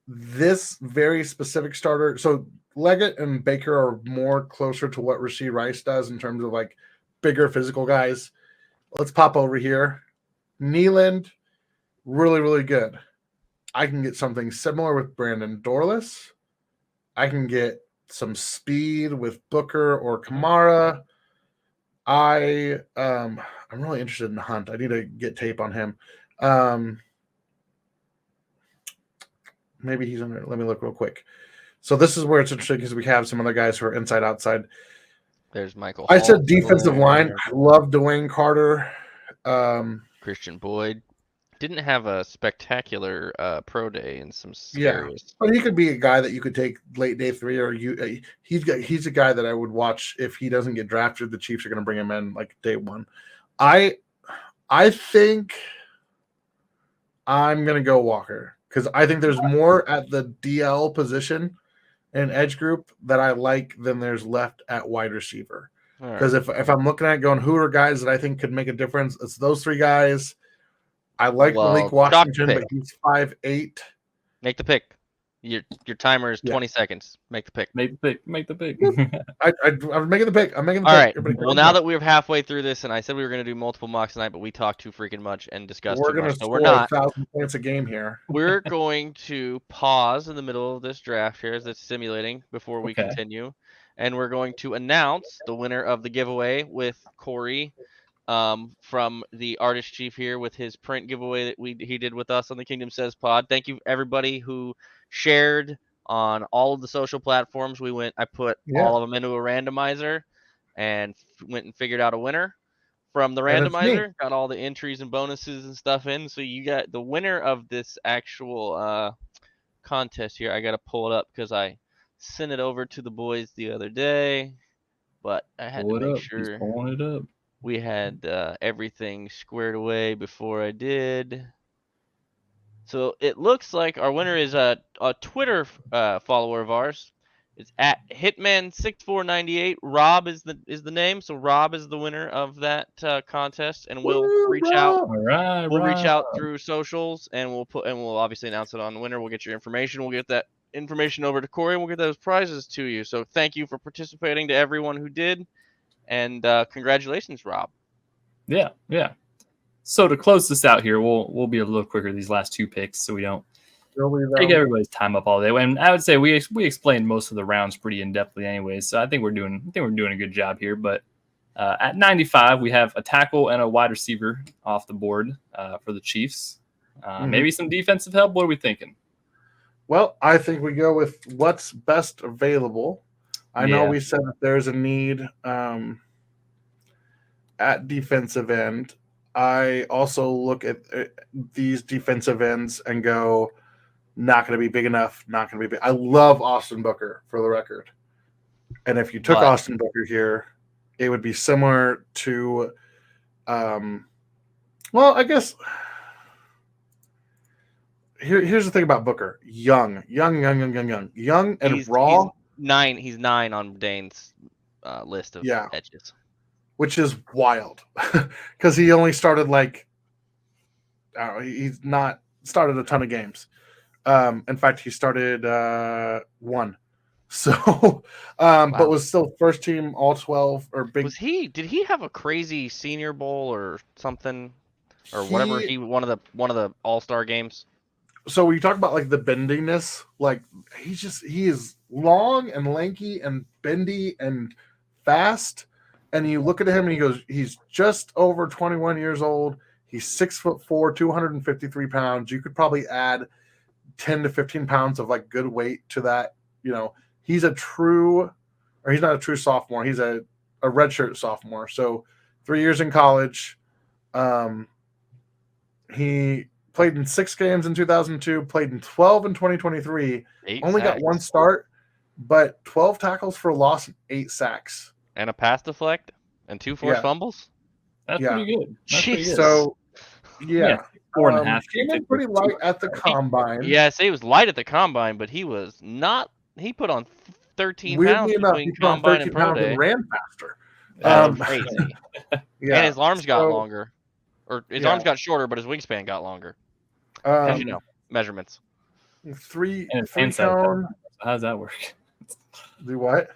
[SPEAKER 3] This very specific starter. So Leggett and Baker are more closer to what Rashee Rice does in terms of like bigger physical guys. Let's pop over here. Nealand, really, really good. I can get something similar with Brandon Dorless. I can get some speed with Booker or Kamara. I'm really interested in Hunt. I need to get tape on him. Maybe he's under. Let me look real quick. So this is where it's interesting because we have some other guys who are inside outside.
[SPEAKER 2] There's Michael.
[SPEAKER 3] I said defensive line. I love Dwayne Carter.
[SPEAKER 2] Christian Boyd didn't have a spectacular pro day in some
[SPEAKER 3] areas. But he could be a guy that you could take late day 3, or he's a guy that I would watch if he doesn't get drafted. The Chiefs are going to bring him in like day 1. I think I'm going to go Walker because I think there's more at the DL position and edge group that I like than there's left at wide receiver. Because if I'm looking at going who are guys that I think could make a difference, it's those 3 guys. I like Malik Washington, but he's 5'8".
[SPEAKER 2] Make the pick. Your timer is 20 seconds. Make the pick.
[SPEAKER 1] Make the pick.
[SPEAKER 3] I'm making the pick. I'm making the
[SPEAKER 2] pick.
[SPEAKER 3] All right.
[SPEAKER 2] Well, now that we're halfway through this, and I said we were going to do multiple mocks tonight, but we talked too freaking much and discussed too much. So we're not.
[SPEAKER 3] 1,000 points a game here.
[SPEAKER 2] We're going to pause in the middle of this draft here as it's simulating before we continue, and we're going to announce the winner of the giveaway with Corey. From the Artist Chief here with his print giveaway that he did with us on the Kingdom Says Pod. Thank you everybody who shared on all of the social platforms. I put all of them into a randomizer and went and figured out a winner from the randomizer. Got all the entries and bonuses and stuff in. So you got the winner of this actual contest here. I got to pull it up because I sent it over to the boys the other day, but I had to make sure.
[SPEAKER 1] He's pulling it up.
[SPEAKER 2] We had everything squared away before I did. So it looks like our winner is a Twitter follower of ours. It's at Hitman6498. Rob is the name. So Rob is the winner of that contest, and we'll reach out.
[SPEAKER 1] All right,
[SPEAKER 2] we'll reach out through socials, and we'll obviously announce it on the winner. We'll get your information. We'll get that information over to Corey, and we'll get those prizes to you. So thank you for participating to everyone who did. And congratulations, Rob.
[SPEAKER 1] Yeah. So to close this out here, we'll be a little quicker these last 2 picks, so we don't take everybody's time up all day. And I would say we explained most of the rounds pretty in depthly, anyways. So I think we're doing a good job here. But at 95, we have a tackle and a wide receiver off the board for the Chiefs. Maybe some defensive help. What are we thinking?
[SPEAKER 3] Well, I think we go with what's best available. I know we said that there's a need at defensive end. I also look at these defensive ends and go, not going to be big enough, not going to be big. I love Austin Booker, for the record. And if you took Austin Booker here, it would be similar to, well, I guess here's the thing about Booker. Young and raw.
[SPEAKER 2] He's 9 on Dane's list of edges,
[SPEAKER 3] which is wild because he only started he's not started a ton of games. In fact, he started 1. So, but was still first team all 12 or big.
[SPEAKER 2] Did he have a crazy Senior Bowl or something or whatever? One of the All-Star games.
[SPEAKER 3] So when you talk about like the bendiness, like he is long and lanky and bendy and fast. And you look at him and he's just over 21 years old. He's 6'4", 253 pounds. You could probably add 10 to 15 pounds of like good weight to that, he's a true, or he's not a true sophomore. He's a redshirt sophomore. So 3 years in college. He played in 6 games in 2002, played in 12 in 2023, only got 1 start, but 12 tackles for a loss and 8 sacks.
[SPEAKER 2] And a pass deflect and 2 forced fumbles?
[SPEAKER 1] That's pretty good. That's pretty good.
[SPEAKER 3] So, yeah.
[SPEAKER 1] 4.5.
[SPEAKER 3] Came in pretty light at the combine.
[SPEAKER 2] Yes, he was light at the combine, but he was not. He put on 13
[SPEAKER 3] Weirdly
[SPEAKER 2] pounds
[SPEAKER 3] enough,
[SPEAKER 2] between
[SPEAKER 3] he put on
[SPEAKER 2] combine
[SPEAKER 3] 13
[SPEAKER 2] and pro
[SPEAKER 3] pounds
[SPEAKER 2] day.
[SPEAKER 3] and ran faster.
[SPEAKER 2] That was crazy.
[SPEAKER 3] Yeah.
[SPEAKER 2] And his arms got longer. Or his arms got shorter, but his wingspan got longer. As you know, measurements.
[SPEAKER 3] 3
[SPEAKER 1] cone.
[SPEAKER 3] cone.
[SPEAKER 1] How does that work?
[SPEAKER 3] Do what?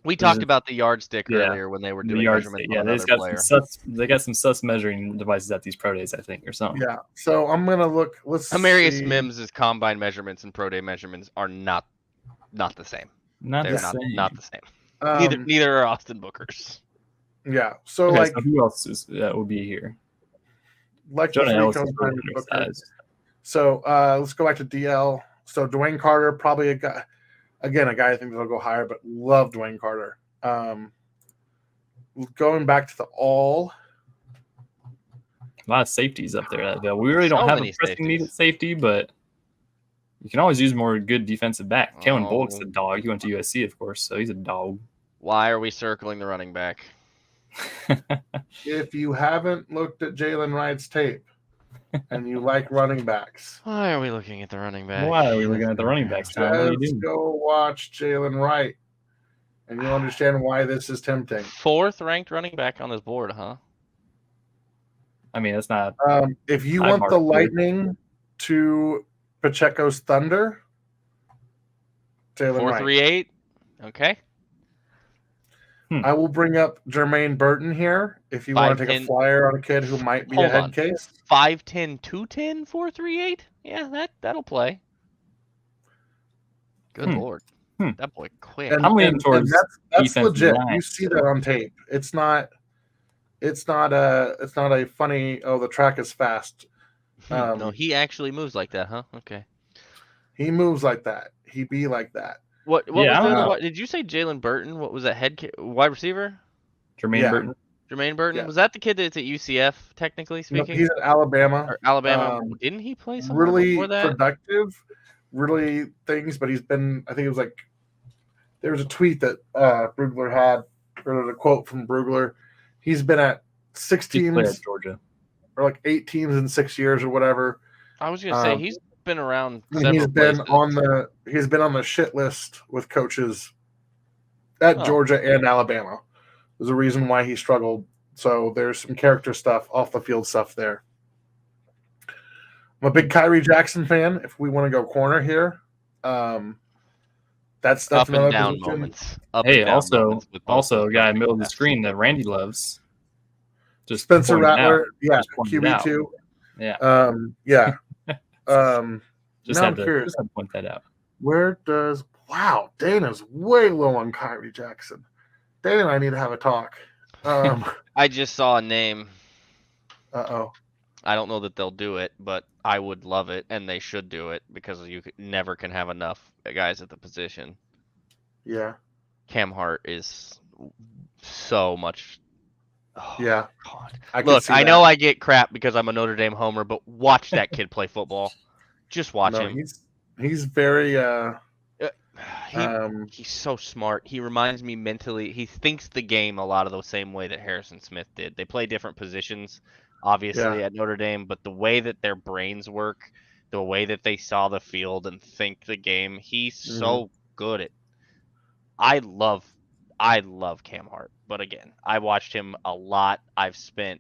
[SPEAKER 2] We talked about the yardstick earlier when they were doing measurements on another player.
[SPEAKER 1] They got some sus measuring devices at these pro days, I think, or something.
[SPEAKER 3] Yeah. So I'm gonna look. Let's
[SPEAKER 2] Amarius
[SPEAKER 3] see.
[SPEAKER 2] Mims' combine measurements and pro day measurements are not the same. They're not the same. Neither are Austin Booker's.
[SPEAKER 3] Yeah. So
[SPEAKER 1] so who else would be here?
[SPEAKER 3] Like
[SPEAKER 1] Jonah Ellis is
[SPEAKER 3] So let's go back to DL. So Dwayne Carter, probably a guy I think that'll go higher, but love Dwayne Carter. Going back to the all.
[SPEAKER 1] A lot of safeties up there. We really don't have a pressing need at safety, but you can always use more good defensive back. Kellen Bullock's a dog. He went to USC, of course, so he's a dog.
[SPEAKER 2] Why are we circling the running back?
[SPEAKER 3] If you haven't looked at Jalen Wright's tape and you like running backs,
[SPEAKER 2] why are we looking at the running back?
[SPEAKER 1] Why are we looking at the running backs?
[SPEAKER 3] Let's go watch Jalen Wright, and you'll understand why this is tempting.
[SPEAKER 2] 4th ranked running back on this board, huh?
[SPEAKER 1] I mean, that's not.
[SPEAKER 3] If you want the Lightning to Pacheco's Thunder, Jalen Wright.
[SPEAKER 2] 4.38. Okay.
[SPEAKER 3] I will bring up Jermaine Burton here if you want to take a flyer on a kid who might be a head case.
[SPEAKER 2] 5'10", 210, 4.38. Yeah, that'll play. Good Lord, that boy quick.
[SPEAKER 1] I'm leaning towards
[SPEAKER 3] that's legit. You see that on tape. It's not a funny. Oh, the track is fast.
[SPEAKER 2] No, he actually moves like that, huh? Okay.
[SPEAKER 3] He moves like that. He be like that.
[SPEAKER 2] What was did you say Jalen Burton? What was that wide receiver?
[SPEAKER 1] Jermaine Burton.
[SPEAKER 2] Jermaine Burton. Yeah. Was that the kid that's at UCF, technically speaking?
[SPEAKER 3] No, he's at Alabama.
[SPEAKER 2] Or Alabama. Didn't he play somewhere
[SPEAKER 3] really
[SPEAKER 2] before that?
[SPEAKER 3] Productive, really things, but he's been, I think it was like, there was a tweet that Brugler had, or a quote from Brugler. He's been at 6 teams
[SPEAKER 1] at Georgia,
[SPEAKER 3] or like 8 teams in 6 years or whatever.
[SPEAKER 2] I was gonna say he's been around.
[SPEAKER 3] He's been on the shit list with coaches at Georgia and Alabama. There's a reason why he struggled. So there's some character stuff, off the field stuff there. I'm a big Kyrie Jackson fan. If we want to go corner here, that's
[SPEAKER 2] up
[SPEAKER 3] another
[SPEAKER 2] and down
[SPEAKER 3] position.
[SPEAKER 2] Moments.
[SPEAKER 1] Also a guy in the middle of the screen that Randy loves.
[SPEAKER 3] Just Spencer Rattler, QB2.
[SPEAKER 1] Yeah.
[SPEAKER 3] Yeah.
[SPEAKER 1] Just had to point that out.
[SPEAKER 3] Dana's way low on Kyrie Jackson. Dana and I need to have a talk.
[SPEAKER 2] I just saw a name.
[SPEAKER 3] Uh-oh.
[SPEAKER 2] I don't know that they'll do it, but I would love it, and they should do it because you never can have enough guys at the position.
[SPEAKER 3] Yeah.
[SPEAKER 2] Cam Hart is so much. Oh,
[SPEAKER 3] yeah.
[SPEAKER 2] God. Look, I know I get crap because I'm a Notre Dame homer, but watch that kid play football. Just watch him.
[SPEAKER 3] He's very
[SPEAKER 2] he's so smart. He reminds me mentally. He thinks the game a lot of the same way that Harrison Smith did. They play different positions, obviously, at Notre Dame, but the way that their brains work, the way that they saw the field and think the game, he's so good at. I love Cam Hart, but again, I watched him a lot. I've spent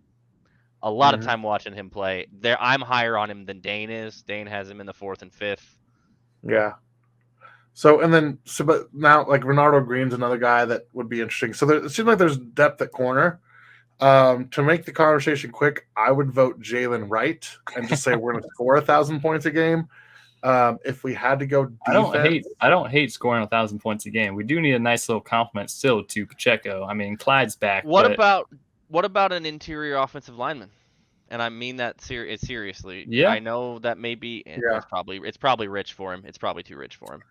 [SPEAKER 2] a lot of time watching him play. I'm higher on him than Dane is. Dane has him in the 4th and 5th.
[SPEAKER 3] Yeah. But now, like, Renardo Green's another guy that would be interesting. So it seems like there's depth at corner. To make the conversation quick, I would vote Jalen Wright and just say we're going to score 1,000 points a game. If we had to go defense,
[SPEAKER 1] I don't hate scoring 1,000 points a game. We do need a nice little compliment still to Pacheco. I mean, Clyde's back.
[SPEAKER 2] What about an interior offensive lineman? And I mean that seriously.
[SPEAKER 1] Yeah.
[SPEAKER 2] I know that may be it's probably rich for him. It's probably too rich for him.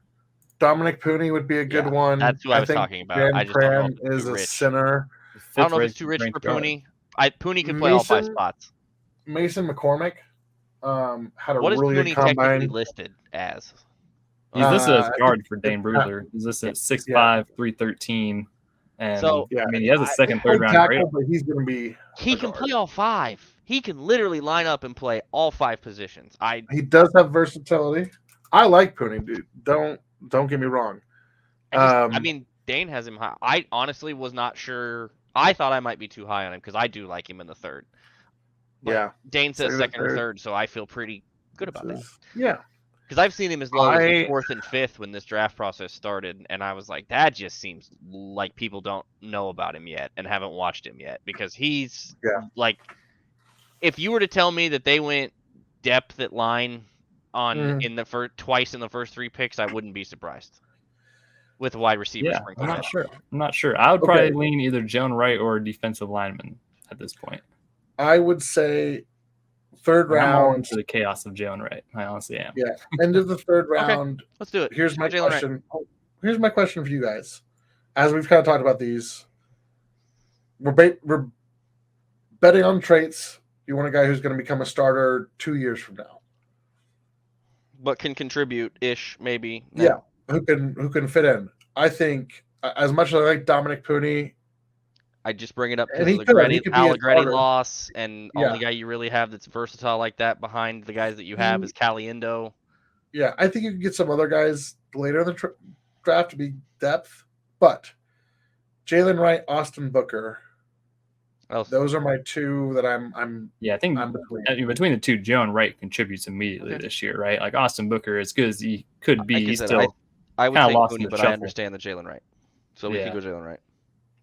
[SPEAKER 3] Dominic Pooney would be a good one.
[SPEAKER 2] That's who I was
[SPEAKER 3] think
[SPEAKER 2] talking about.
[SPEAKER 3] Dan
[SPEAKER 2] I just don't know if
[SPEAKER 3] Cram
[SPEAKER 2] it's
[SPEAKER 3] is
[SPEAKER 2] too
[SPEAKER 3] a
[SPEAKER 2] rich.
[SPEAKER 3] sinner.
[SPEAKER 2] I don't know if it's too rich for Pooney. Pooney could play all 5 spots.
[SPEAKER 3] Mason McCormick had a
[SPEAKER 2] What is
[SPEAKER 3] really
[SPEAKER 2] Pooney
[SPEAKER 3] good combine.
[SPEAKER 2] technically listed as?
[SPEAKER 1] He's listed as guard for Dane Brugler. He's listed at 6'5", 313. And
[SPEAKER 2] So,
[SPEAKER 1] I mean, he has a second, third round
[SPEAKER 3] tackle,
[SPEAKER 1] grade.
[SPEAKER 3] but he's going to be.
[SPEAKER 2] He can play all 5. He can literally line up and play all 5 positions.
[SPEAKER 3] He does have versatility. I like Pooney, dude. Don't get me wrong.
[SPEAKER 2] I mean, Dane has him high. I honestly was not sure. I thought I might be too high on him because I do like him in the 3rd. But Dane says second or third, so I feel pretty good about that.
[SPEAKER 3] Yeah.
[SPEAKER 2] Because I've seen him as low as 4th and 5th when this draft process started, and I was like, that just seems like people don't know about him yet and haven't watched him yet. Because he's like, if you were to tell me that they went depth at line in the twice in the first 3 picks, I wouldn't be surprised. With wide receiver sprinkled in.
[SPEAKER 1] I'm not sure. I would probably lean either Jalen Wright or defensive lineman at this point.
[SPEAKER 3] I would say 3rd round.
[SPEAKER 1] I'm all into the chaos of Jalen Wright. I honestly am.
[SPEAKER 3] Yeah, end of the 3rd round.
[SPEAKER 2] Okay, let's do it.
[SPEAKER 3] Here's my question. Here's my question for you guys. As we've kind of talked about these, we're betting on traits. You want a guy who's going to become a starter 2 years from now,
[SPEAKER 2] but can contribute-ish, maybe.
[SPEAKER 3] Yeah, who can fit in. I think as much as I like Dominic Pooney,
[SPEAKER 2] I just bring it up because of the Allegretti loss, and only guy you really have that's versatile like that behind the guys that you have is Caliendo.
[SPEAKER 3] Yeah, I think you can get some other guys later in the draft to be depth, but Jalen Wright, Austin Booker, those are my 2 that I'm.
[SPEAKER 1] Yeah, I think between the 2, Jalen Wright contributes immediately this year, right? Like Austin Booker, as good as he could be, he's still
[SPEAKER 2] I would take
[SPEAKER 1] lost
[SPEAKER 2] Pooney, but
[SPEAKER 1] shuffle.
[SPEAKER 2] I understand the Jalen Wright, so we can go Jalen Wright.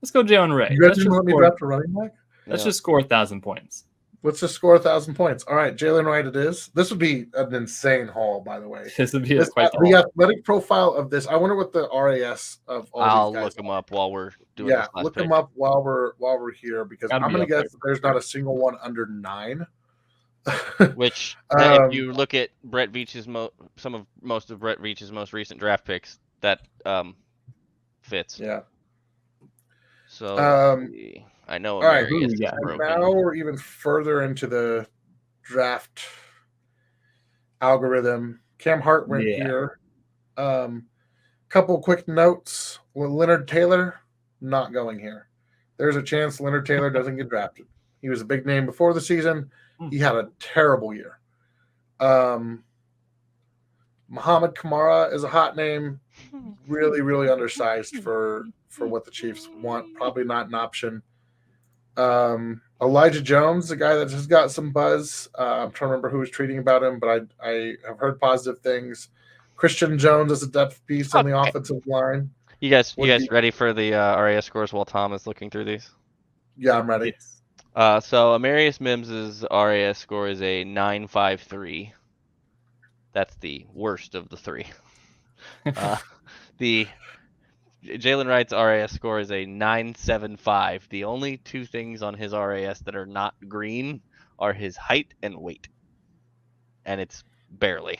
[SPEAKER 1] Let's go Jalen Wright.
[SPEAKER 3] You guys didn't want me to draft a running back?
[SPEAKER 1] Let's just score 1,000 points.
[SPEAKER 3] Let's just score 1,000 points. All right, Jalen Wright it is. This would be an insane haul, by the way.
[SPEAKER 1] This would be quite
[SPEAKER 3] the athletic profile of this. I wonder what the RAS of all
[SPEAKER 2] I'll
[SPEAKER 3] these guys
[SPEAKER 2] look them up while we're doing
[SPEAKER 3] this last look pick. Them up while we're here, because I'm going to guess that there's not a single one under 9.
[SPEAKER 2] Which, if you look at Brett Veach's most of Brett Veach's most recent draft picks, that fits.
[SPEAKER 3] Yeah.
[SPEAKER 2] So I know.
[SPEAKER 3] All right. Now we're even further into the draft algorithm. Cam Hart went here. Couple quick notes. Leonard Taylor not going here. There's a chance Leonard Taylor doesn't get drafted. He was a big name before the season. He had a terrible year. Muhammad Kamara is a hot name. Really, really undersized for what the Chiefs want. Probably not an option. Elijah Jones, a guy that has got some buzz. I'm trying to remember who was tweeting about him, but I have heard positive things. Christian Jones is a depth piece on the offensive line.
[SPEAKER 2] You guys ready for the RAS scores while Tom is looking through these?
[SPEAKER 3] Yeah, I'm ready.
[SPEAKER 2] So Amarius Mims's RAS score is a 953. That's the worst of the 3. The Jalen Wright's RAS score is a 975. The only 2 things on his RAS that are not green are his height and weight. And it's barely.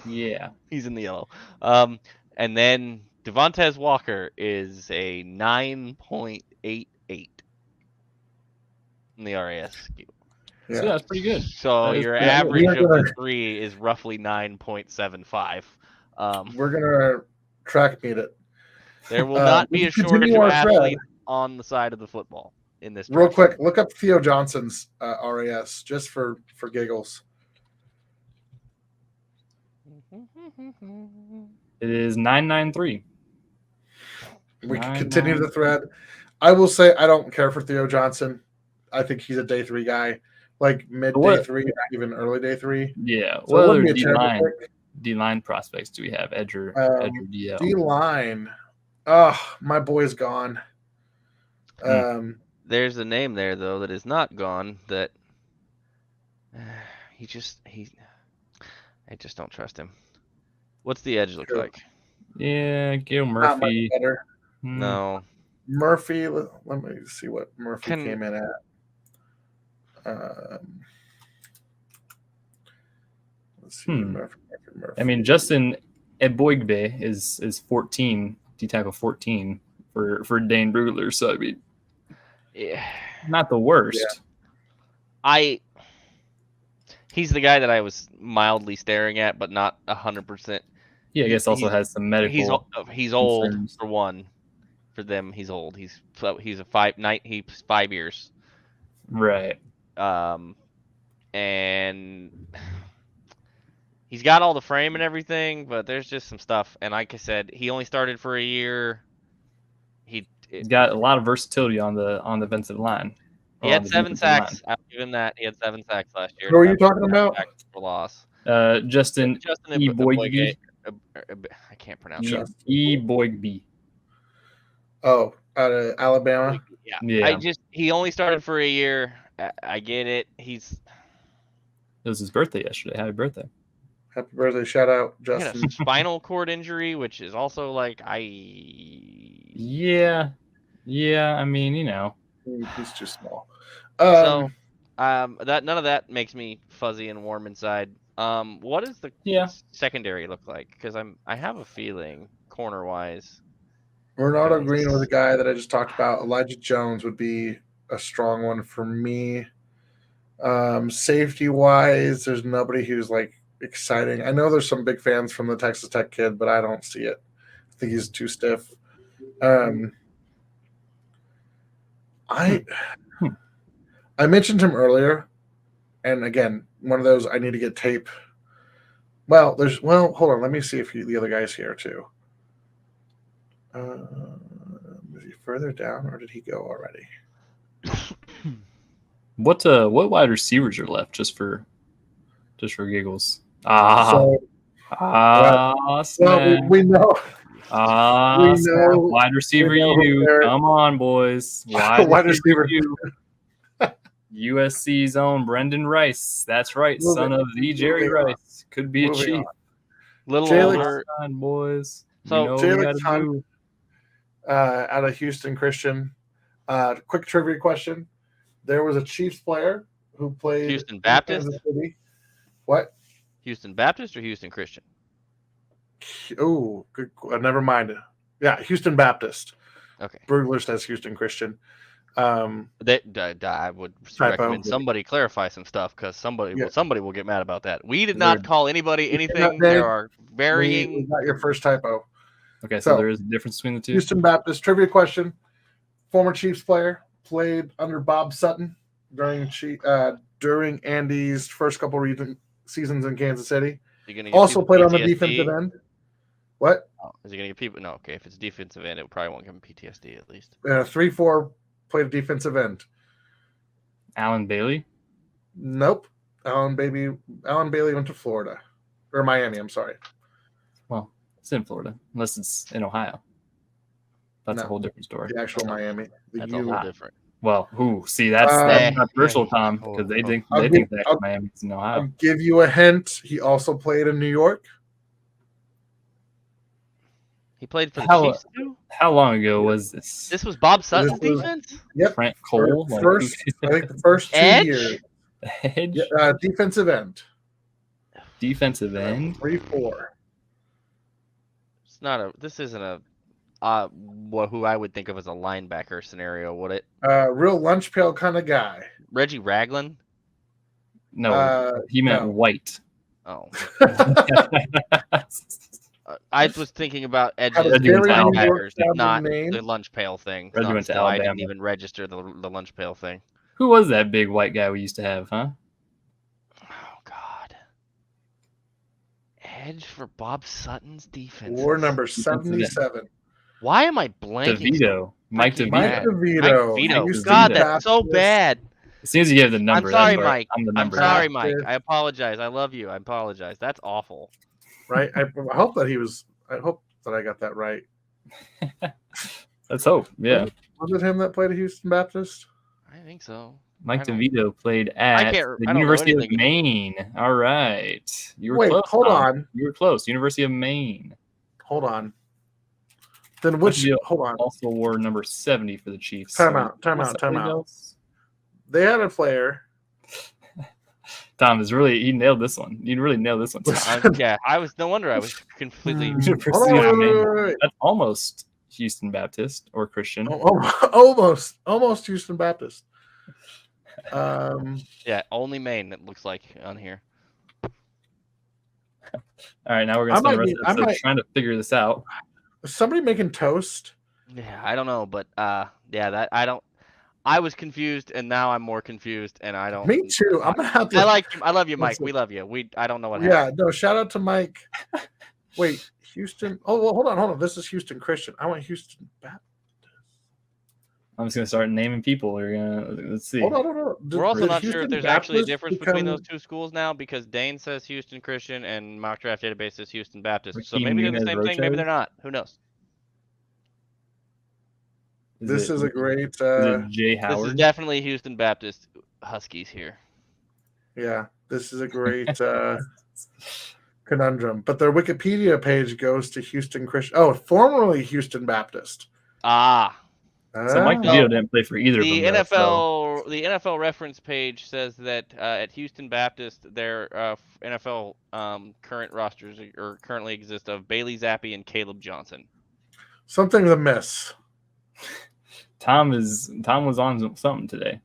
[SPEAKER 1] Yeah.
[SPEAKER 2] He's in the yellow. And then Devontae Walker is a 9.88 in the RAS skew.
[SPEAKER 1] Yeah, so that's pretty good.
[SPEAKER 2] So your average of the 3 is roughly 9.75.
[SPEAKER 3] We're gonna track meet it.
[SPEAKER 2] There will not be a shortage of athletes on the side of the football in this.
[SPEAKER 3] Real quick, look up Theo Johnson's RAS just for giggles.
[SPEAKER 1] It is 993.
[SPEAKER 3] We can continue the thread. I will say I don't care for Theo Johnson. I think he's a day 3 guy, like mid day 3, not even early day 3.
[SPEAKER 1] Yeah. So what other D-line prospects do we have? Edger DL.
[SPEAKER 3] D-line. Oh, my boy's gone.
[SPEAKER 2] There's a name there though that is not gone. That I just don't trust him. What's the edge look like?
[SPEAKER 1] Yeah, Gail Murphy.
[SPEAKER 3] Not much better.
[SPEAKER 2] No.
[SPEAKER 3] Murphy. Let me see what Murphy came in at. Let's see. Murphy.
[SPEAKER 1] I mean, Justin Eboigbe is 14, D-tackle 14 for Dane Brugler. So, I mean, not the worst.
[SPEAKER 2] He's the guy that I was mildly staring at, but not 100%.
[SPEAKER 1] Yeah, I guess also has some medical.
[SPEAKER 2] He's old
[SPEAKER 1] concerns.
[SPEAKER 2] for one. For them, he's old. He's 5 years.
[SPEAKER 1] Right.
[SPEAKER 2] And he's got all the frame and everything, but there's just some stuff. And like I said, he only started for a year.
[SPEAKER 1] He's got a lot of versatility on the defensive line.
[SPEAKER 2] He had 7 sacks. I'll give him that. He had 7 sacks last year.
[SPEAKER 3] Who are you talking about?
[SPEAKER 2] For loss.
[SPEAKER 1] Justin Eboigbe.
[SPEAKER 2] I can't pronounce it.
[SPEAKER 1] Eboigbe.
[SPEAKER 3] Oh, out of Alabama.
[SPEAKER 2] Yeah. He only started for a year. I get it. It
[SPEAKER 1] was his birthday yesterday. Happy birthday.
[SPEAKER 3] Happy birthday. Shout out, Justin.
[SPEAKER 2] He had a spinal cord injury, which is also like
[SPEAKER 1] Yeah. I mean,
[SPEAKER 3] he's too small.
[SPEAKER 2] None of that makes me fuzzy and warm inside. What does the secondary look like? Because I have a feeling corner wise.
[SPEAKER 3] Ronaldo Green was a guy that I just talked about. Elijah Jones would be a strong one for me. Safety wise, there's nobody who's like exciting. I know there's some big fans from the Texas Tech kid, but I don't see it. I think he's too stiff. I mentioned him earlier, and again, one of those I need to get tape. Hold on. Let me see if the other guy's here too. Is he further down, or did he go already?
[SPEAKER 1] What wide receivers are left just for giggles? We know. Wide receiver you. Come on, boys. Wide receiver you. USC's own Brendan Rice. That's right, son of the Jerry Rice. Could be a chief.
[SPEAKER 2] Little older,
[SPEAKER 1] boys.
[SPEAKER 3] So Jalen Hunt, out of Houston Christian. Quick trivia question: there was a Chiefs player who played
[SPEAKER 2] Houston Baptist.
[SPEAKER 3] What?
[SPEAKER 2] Houston Baptist or Houston Christian?
[SPEAKER 3] Oh, good. Never mind. Yeah, Houston Baptist.
[SPEAKER 2] Okay.
[SPEAKER 3] Brugler says Houston Christian.
[SPEAKER 2] I would recommend somebody clarify some stuff because somebody will get mad about that. We did not call anybody anything. There are varying.
[SPEAKER 3] We got your first typo.
[SPEAKER 1] Okay, so there is a difference between the two.
[SPEAKER 3] Houston Baptist trivia question: former Chiefs player, played under Bob Sutton during Andy's first couple seasons in Kansas City. Also played on the defensive end. What?
[SPEAKER 2] Oh, is he going to get people? No, okay. If it's defensive end, it probably won't give him PTSD at least.
[SPEAKER 3] 3-4, played defensive end.
[SPEAKER 1] Alan Bailey?
[SPEAKER 3] Nope. Alan Bailey went to Florida. Or Miami, I'm sorry.
[SPEAKER 1] Well, it's in Florida, unless it's in Ohio. That's a whole different story.
[SPEAKER 3] The actual Miami.
[SPEAKER 2] That's a whole different.
[SPEAKER 1] Well, see, that's controversial, Tom, because they think the actual Miami's in Ohio.
[SPEAKER 3] I'll give you a hint. He also played in New York.
[SPEAKER 2] He played for the Chiefs too?
[SPEAKER 1] How long ago was this?
[SPEAKER 2] This was Bob Sutton's defense?
[SPEAKER 3] Yep.
[SPEAKER 1] Trent Cole?
[SPEAKER 3] I think the first 2 years.
[SPEAKER 1] Edge?
[SPEAKER 3] Yeah, defensive end.
[SPEAKER 1] Defensive end?
[SPEAKER 3] 3-4.
[SPEAKER 2] This isn't a who I would think of as a linebacker scenario, would it?
[SPEAKER 3] Real lunch pail kind of guy.
[SPEAKER 2] Reggie Ragland?
[SPEAKER 1] No, he meant white.
[SPEAKER 2] Oh. I was thinking about edges and linebackers, not the lunch pail thing.
[SPEAKER 1] I
[SPEAKER 2] didn't even register the lunch pail thing.
[SPEAKER 1] Who was that big white guy we used to have, huh?
[SPEAKER 2] Oh, God. Edge for Bob Sutton's defense.
[SPEAKER 3] War number 77.
[SPEAKER 2] Why am I blanking?
[SPEAKER 1] Mike DeVito.
[SPEAKER 2] God, that's so bad.
[SPEAKER 1] As soon as you give the number,
[SPEAKER 2] I'm sorry, Mike.
[SPEAKER 1] I'm
[SPEAKER 2] sorry, Mike. I apologize. I love you. I apologize. That's awful.
[SPEAKER 3] Right? I hope that I got that right.
[SPEAKER 1] Let's hope. Yeah.
[SPEAKER 3] Was it him that played at Houston Baptist?
[SPEAKER 2] I think so.
[SPEAKER 1] Mike DeVito played at the University of Maine. All right. You were close.
[SPEAKER 3] Hold on.
[SPEAKER 1] You were close. University of Maine.
[SPEAKER 3] Hold on. Then hold on.
[SPEAKER 1] Also wore number 70 for the Chiefs.
[SPEAKER 3] Time out. They had a player
[SPEAKER 1] Tom is really he nailed this one. You really nailed this one. Tom.
[SPEAKER 2] Yeah, no wonder I was completely.
[SPEAKER 1] That's almost Houston Baptist or Christian.
[SPEAKER 3] Almost Houston Baptist.
[SPEAKER 2] Yeah, only Maine that looks like on here.
[SPEAKER 1] All right, now we're gonna spend the rest of the episode trying to figure this out.
[SPEAKER 3] Is somebody making toast?
[SPEAKER 2] Yeah, I don't know, but yeah, that I don't. I was confused, and now I'm more confused, and I don't.
[SPEAKER 3] Me too. I'm gonna have to.
[SPEAKER 2] I love you, Mike. We love you. I don't know what.
[SPEAKER 3] Yeah, no. Shout out to Mike. Wait, Houston. Oh, well, hold on. This is Houston Christian. I want Houston Baptist.
[SPEAKER 1] I'm just gonna start naming people. Let's see.
[SPEAKER 3] Hold on.
[SPEAKER 2] We're also not sure if there's actually a difference between those two schools now, because Dane says Houston Christian and Mock Draft Database says Houston Baptist. So maybe they're the same thing. Maybe they're not. Who knows?
[SPEAKER 3] This is a great.
[SPEAKER 1] Jay Howard.
[SPEAKER 2] This is definitely Houston Baptist Huskies here.
[SPEAKER 3] Yeah, this is a great conundrum. But their Wikipedia page goes to Houston Christian. Oh, formerly Houston Baptist.
[SPEAKER 2] Ah.
[SPEAKER 1] So Mike DeVito didn't play for either of them.
[SPEAKER 2] The NFL reference page says that at Houston Baptist, their NFL current rosters currently exist of Bailey Zappi and Caleb Johnson.
[SPEAKER 3] Something's amiss.
[SPEAKER 1] Tom was on something today.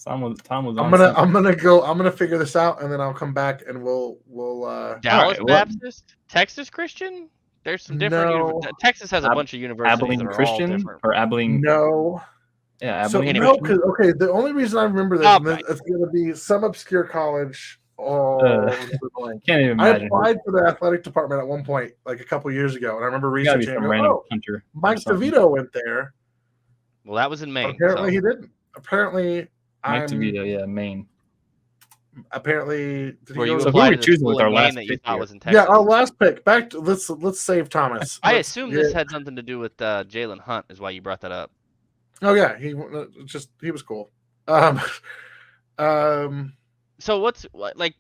[SPEAKER 1] Tom was on.
[SPEAKER 3] I'm gonna figure this out, and then I'll come back and we'll
[SPEAKER 2] Dallas Baptist, Texas Christian. There's some different. Texas has a bunch of universities
[SPEAKER 1] Abilene
[SPEAKER 2] that are
[SPEAKER 1] Christian
[SPEAKER 2] all different.
[SPEAKER 1] or Abilene.
[SPEAKER 3] No.
[SPEAKER 1] Yeah,
[SPEAKER 3] Abilene. So, okay. The only reason I remember this it's going to be some obscure college.
[SPEAKER 1] Can't even imagine.
[SPEAKER 3] I applied for the athletic department at one point, like a couple years ago, and I remember researching. Mike DeVito went there.
[SPEAKER 2] Well, that was in Maine.
[SPEAKER 3] Apparently, he didn't. Apparently,
[SPEAKER 1] Mike DeVito, yeah, Maine.
[SPEAKER 3] Apparently,
[SPEAKER 1] so who are we choosing with our last pick?
[SPEAKER 3] Yeah, our last pick. Back to let's save Thomas.
[SPEAKER 2] I assume this had something to do with Jalen Hunt, is why you brought that up.
[SPEAKER 3] Oh yeah, he was cool.
[SPEAKER 2] So what's like?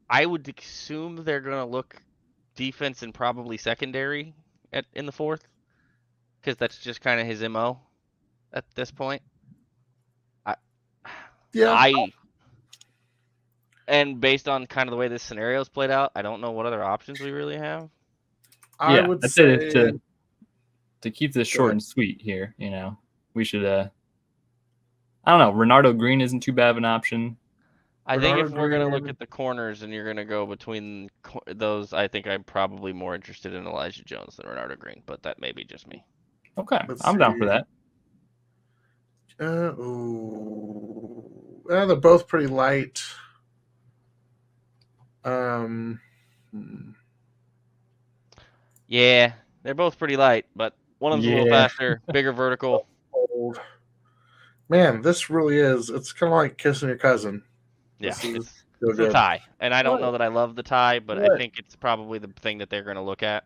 [SPEAKER 2] I would assume they're gonna look defense and probably secondary in the fourth, because that's just kind of his MO at this point. And based on kind of the way this scenario is played out, I don't know what other options we really have.
[SPEAKER 3] I would say
[SPEAKER 1] to keep this short and sweet here, we should. I don't know. Renardo Green isn't too bad of an option.
[SPEAKER 2] I think if we're gonna look at the corners and you're gonna go between those, I think I'm probably more interested in Elijah Jones than Renardo Green, but that may be just me.
[SPEAKER 1] Okay, I'm down for that.
[SPEAKER 3] They're both pretty light.
[SPEAKER 2] Yeah, they're both pretty light, but one of them's a little faster, bigger vertical.
[SPEAKER 3] Man, this really is. It's kind of like kissing your cousin.
[SPEAKER 2] Yeah, it's a tie, and I don't know that I love the tie, but I think it's probably the thing that they're going to look at.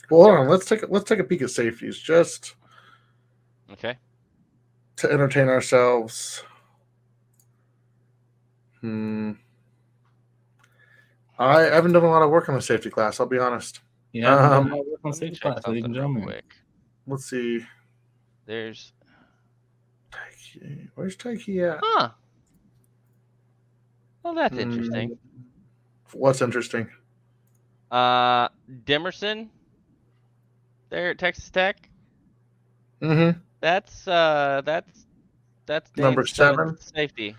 [SPEAKER 3] Well, hold on. Let's take a peek at safeties, just
[SPEAKER 2] okay,
[SPEAKER 3] to entertain ourselves. I haven't done a lot of work on the safety class. I'll be honest.
[SPEAKER 1] Yeah, done a lot of work on safety class, ladies and gentlemen.
[SPEAKER 3] Let's see.
[SPEAKER 2] There's
[SPEAKER 3] Taiki. Where's Taiki at?
[SPEAKER 2] Huh. Well, that's interesting.
[SPEAKER 3] What's interesting?
[SPEAKER 2] Demerson. There at Texas Tech.
[SPEAKER 3] Mm-hmm.
[SPEAKER 2] That's
[SPEAKER 3] number 7
[SPEAKER 2] safety.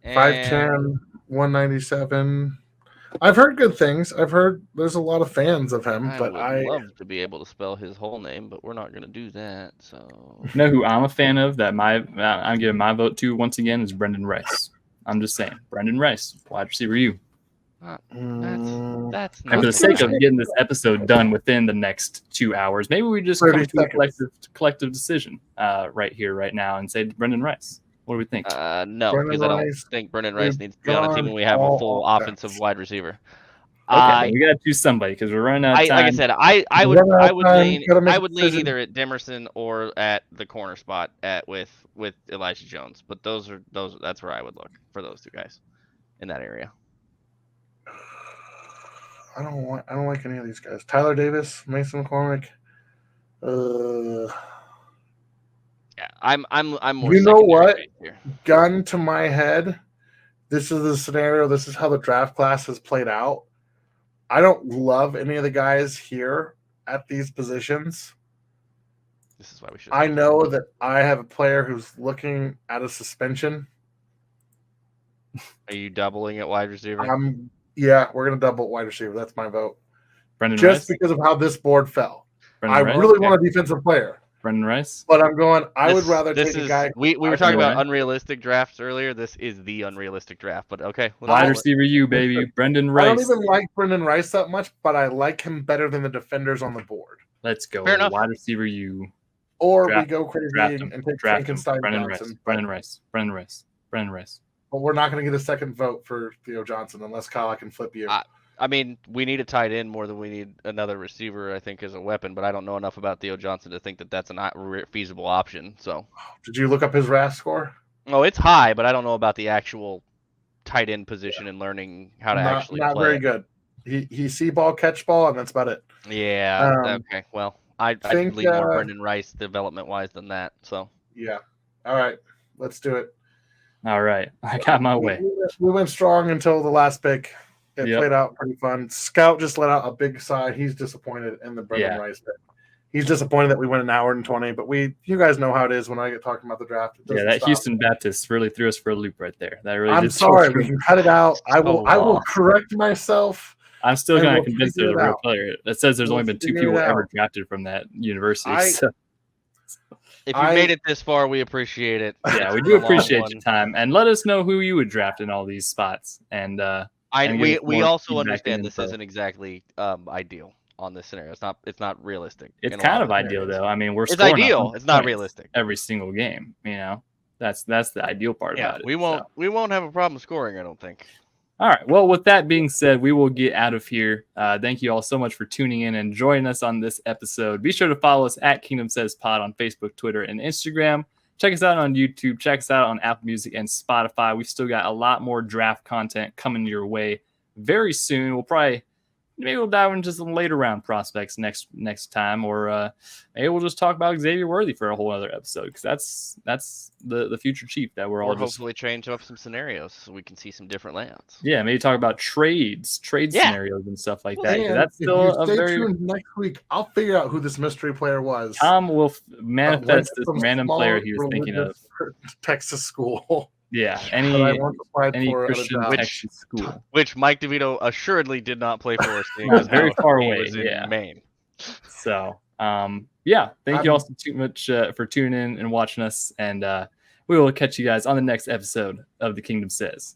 [SPEAKER 3] 5'10", 197. I've heard good things. I've heard there's a lot of fans of him, but I
[SPEAKER 2] would love to be able to spell his whole name, but we're not going to do that. So
[SPEAKER 1] you know who I'm a fan of that I'm giving my vote to once again is Brendan Rice. I'm just saying, Brendan Rice, wide receiver.
[SPEAKER 2] That's
[SPEAKER 1] and for the sake of getting this episode done within the next 2 hours, maybe we just come to a collective decision right here, right now, and say Brendan Rice. What do we think?
[SPEAKER 2] No, because I don't think Brendan Rice needs to be on a team when we have a full offensive wide receiver.
[SPEAKER 1] Okay, we gotta choose somebody because we're running out of time.
[SPEAKER 2] Like I said, I would lean either at Demerson or at the corner spot with Elijah Jones. But that's where I would look for those two guys in that area.
[SPEAKER 3] I don't like any of these guys. Tyler Davis, Mason McCormick.
[SPEAKER 2] Yeah, I'm more.
[SPEAKER 3] You know what?
[SPEAKER 2] Here.
[SPEAKER 3] Gun to my head. This is the scenario. This is how the draft class has played out. I don't love any of the guys here at these positions.
[SPEAKER 2] This is why we should.
[SPEAKER 3] I know that I have a player who's looking at a suspension.
[SPEAKER 2] Are you doubling at wide receiver?
[SPEAKER 3] Yeah, we're gonna double wide receiver. That's my vote.
[SPEAKER 1] Brendan
[SPEAKER 3] Just
[SPEAKER 1] Rice?
[SPEAKER 3] because of how this board fell.
[SPEAKER 1] Brendan
[SPEAKER 3] I
[SPEAKER 1] Rice?
[SPEAKER 3] really want a defensive player.
[SPEAKER 1] Brendan Rice?
[SPEAKER 3] But I'm going, I would rather take a guy.
[SPEAKER 2] We were talking about unrealistic drafts earlier. This is the unrealistic draft, but okay.
[SPEAKER 1] Wide receiver, you baby, Brendan Rice.
[SPEAKER 3] I don't even like Brendan Rice that much, but I like him better than the defenders on the board.
[SPEAKER 1] Let's go.
[SPEAKER 2] Fair enough.
[SPEAKER 1] Wide receiver, you.
[SPEAKER 3] Or we go crazy and take Frankenstein
[SPEAKER 1] Brendan
[SPEAKER 3] Johnson.
[SPEAKER 1] Rice. Brendan Rice.
[SPEAKER 3] But we're not going to get a second vote for Theo Johnson unless Kyle, I can flip you.
[SPEAKER 2] I mean, we need a tight end more than we need another receiver, I think, as a weapon. But I don't know enough about Theo Johnson to think that that's a not feasible option. So,
[SPEAKER 3] did you look up his RAS score?
[SPEAKER 2] Oh, it's high, but I don't know about the actual tight end position and learning how to actually play.
[SPEAKER 3] Not very good. He see ball, catch ball, and that's about it.
[SPEAKER 2] Yeah. Okay. Well, I believe more Brendan Rice development wise than that. So.
[SPEAKER 3] Yeah. All right. Let's do it.
[SPEAKER 1] All right. I got my way.
[SPEAKER 3] We went strong until the last pick. It played out pretty fun. Scout just let out a big sigh. He's disappointed in the Brendan Rice pick. He's disappointed that we went an hour and 20, but you guys know how it is when I get talking about the draft.
[SPEAKER 1] That Houston Baptist really threw us for a loop right there. That really.
[SPEAKER 3] I'm sorry. We can cut it out. I will correct myself.
[SPEAKER 1] I'm still going to convince they're the real player. That says there's only been 2 people ever drafted from that university.
[SPEAKER 2] If you made it this far, we appreciate it.
[SPEAKER 1] Yeah, we do appreciate your time. And let us know who you would draft in all these spots. And
[SPEAKER 2] we also understand this isn't exactly ideal on this scenario. It's not realistic.
[SPEAKER 1] It's kind of ideal though. I mean,
[SPEAKER 2] it's ideal. It's not realistic.
[SPEAKER 1] Every single game, that's the ideal part about it.
[SPEAKER 2] We won't have a problem scoring, I don't think.
[SPEAKER 1] All right. Well, with that being said, we will get out of here. Thank you all so much for tuning in and joining us on this episode. Be sure to follow us at Kingdom Says Pod on Facebook, Twitter, and Instagram. Check us out on YouTube. Check us out on Apple Music and Spotify. We've still got a lot more draft content coming your way very soon. Maybe we'll dive into some later round prospects next time, or maybe we'll just talk about Xavier Worthy for a whole other episode, because that's the future chief that we're all
[SPEAKER 2] hopefully change up some scenarios so we can see some different layouts.
[SPEAKER 1] Yeah, maybe talk about trade scenarios and stuff like that. That's still a very
[SPEAKER 3] tuned next week. I'll figure out who this mystery player was.
[SPEAKER 1] Tom will manifest this random player he was thinking of.
[SPEAKER 3] Texas school.
[SPEAKER 1] Yeah, any Christian Texas school,
[SPEAKER 2] which Mike DeVito assuredly did not play for.
[SPEAKER 1] Very far away,
[SPEAKER 2] in Maine.
[SPEAKER 1] So, thank you all so much for tuning in and watching us, and we will catch you guys on the next episode of The Kingdom Says.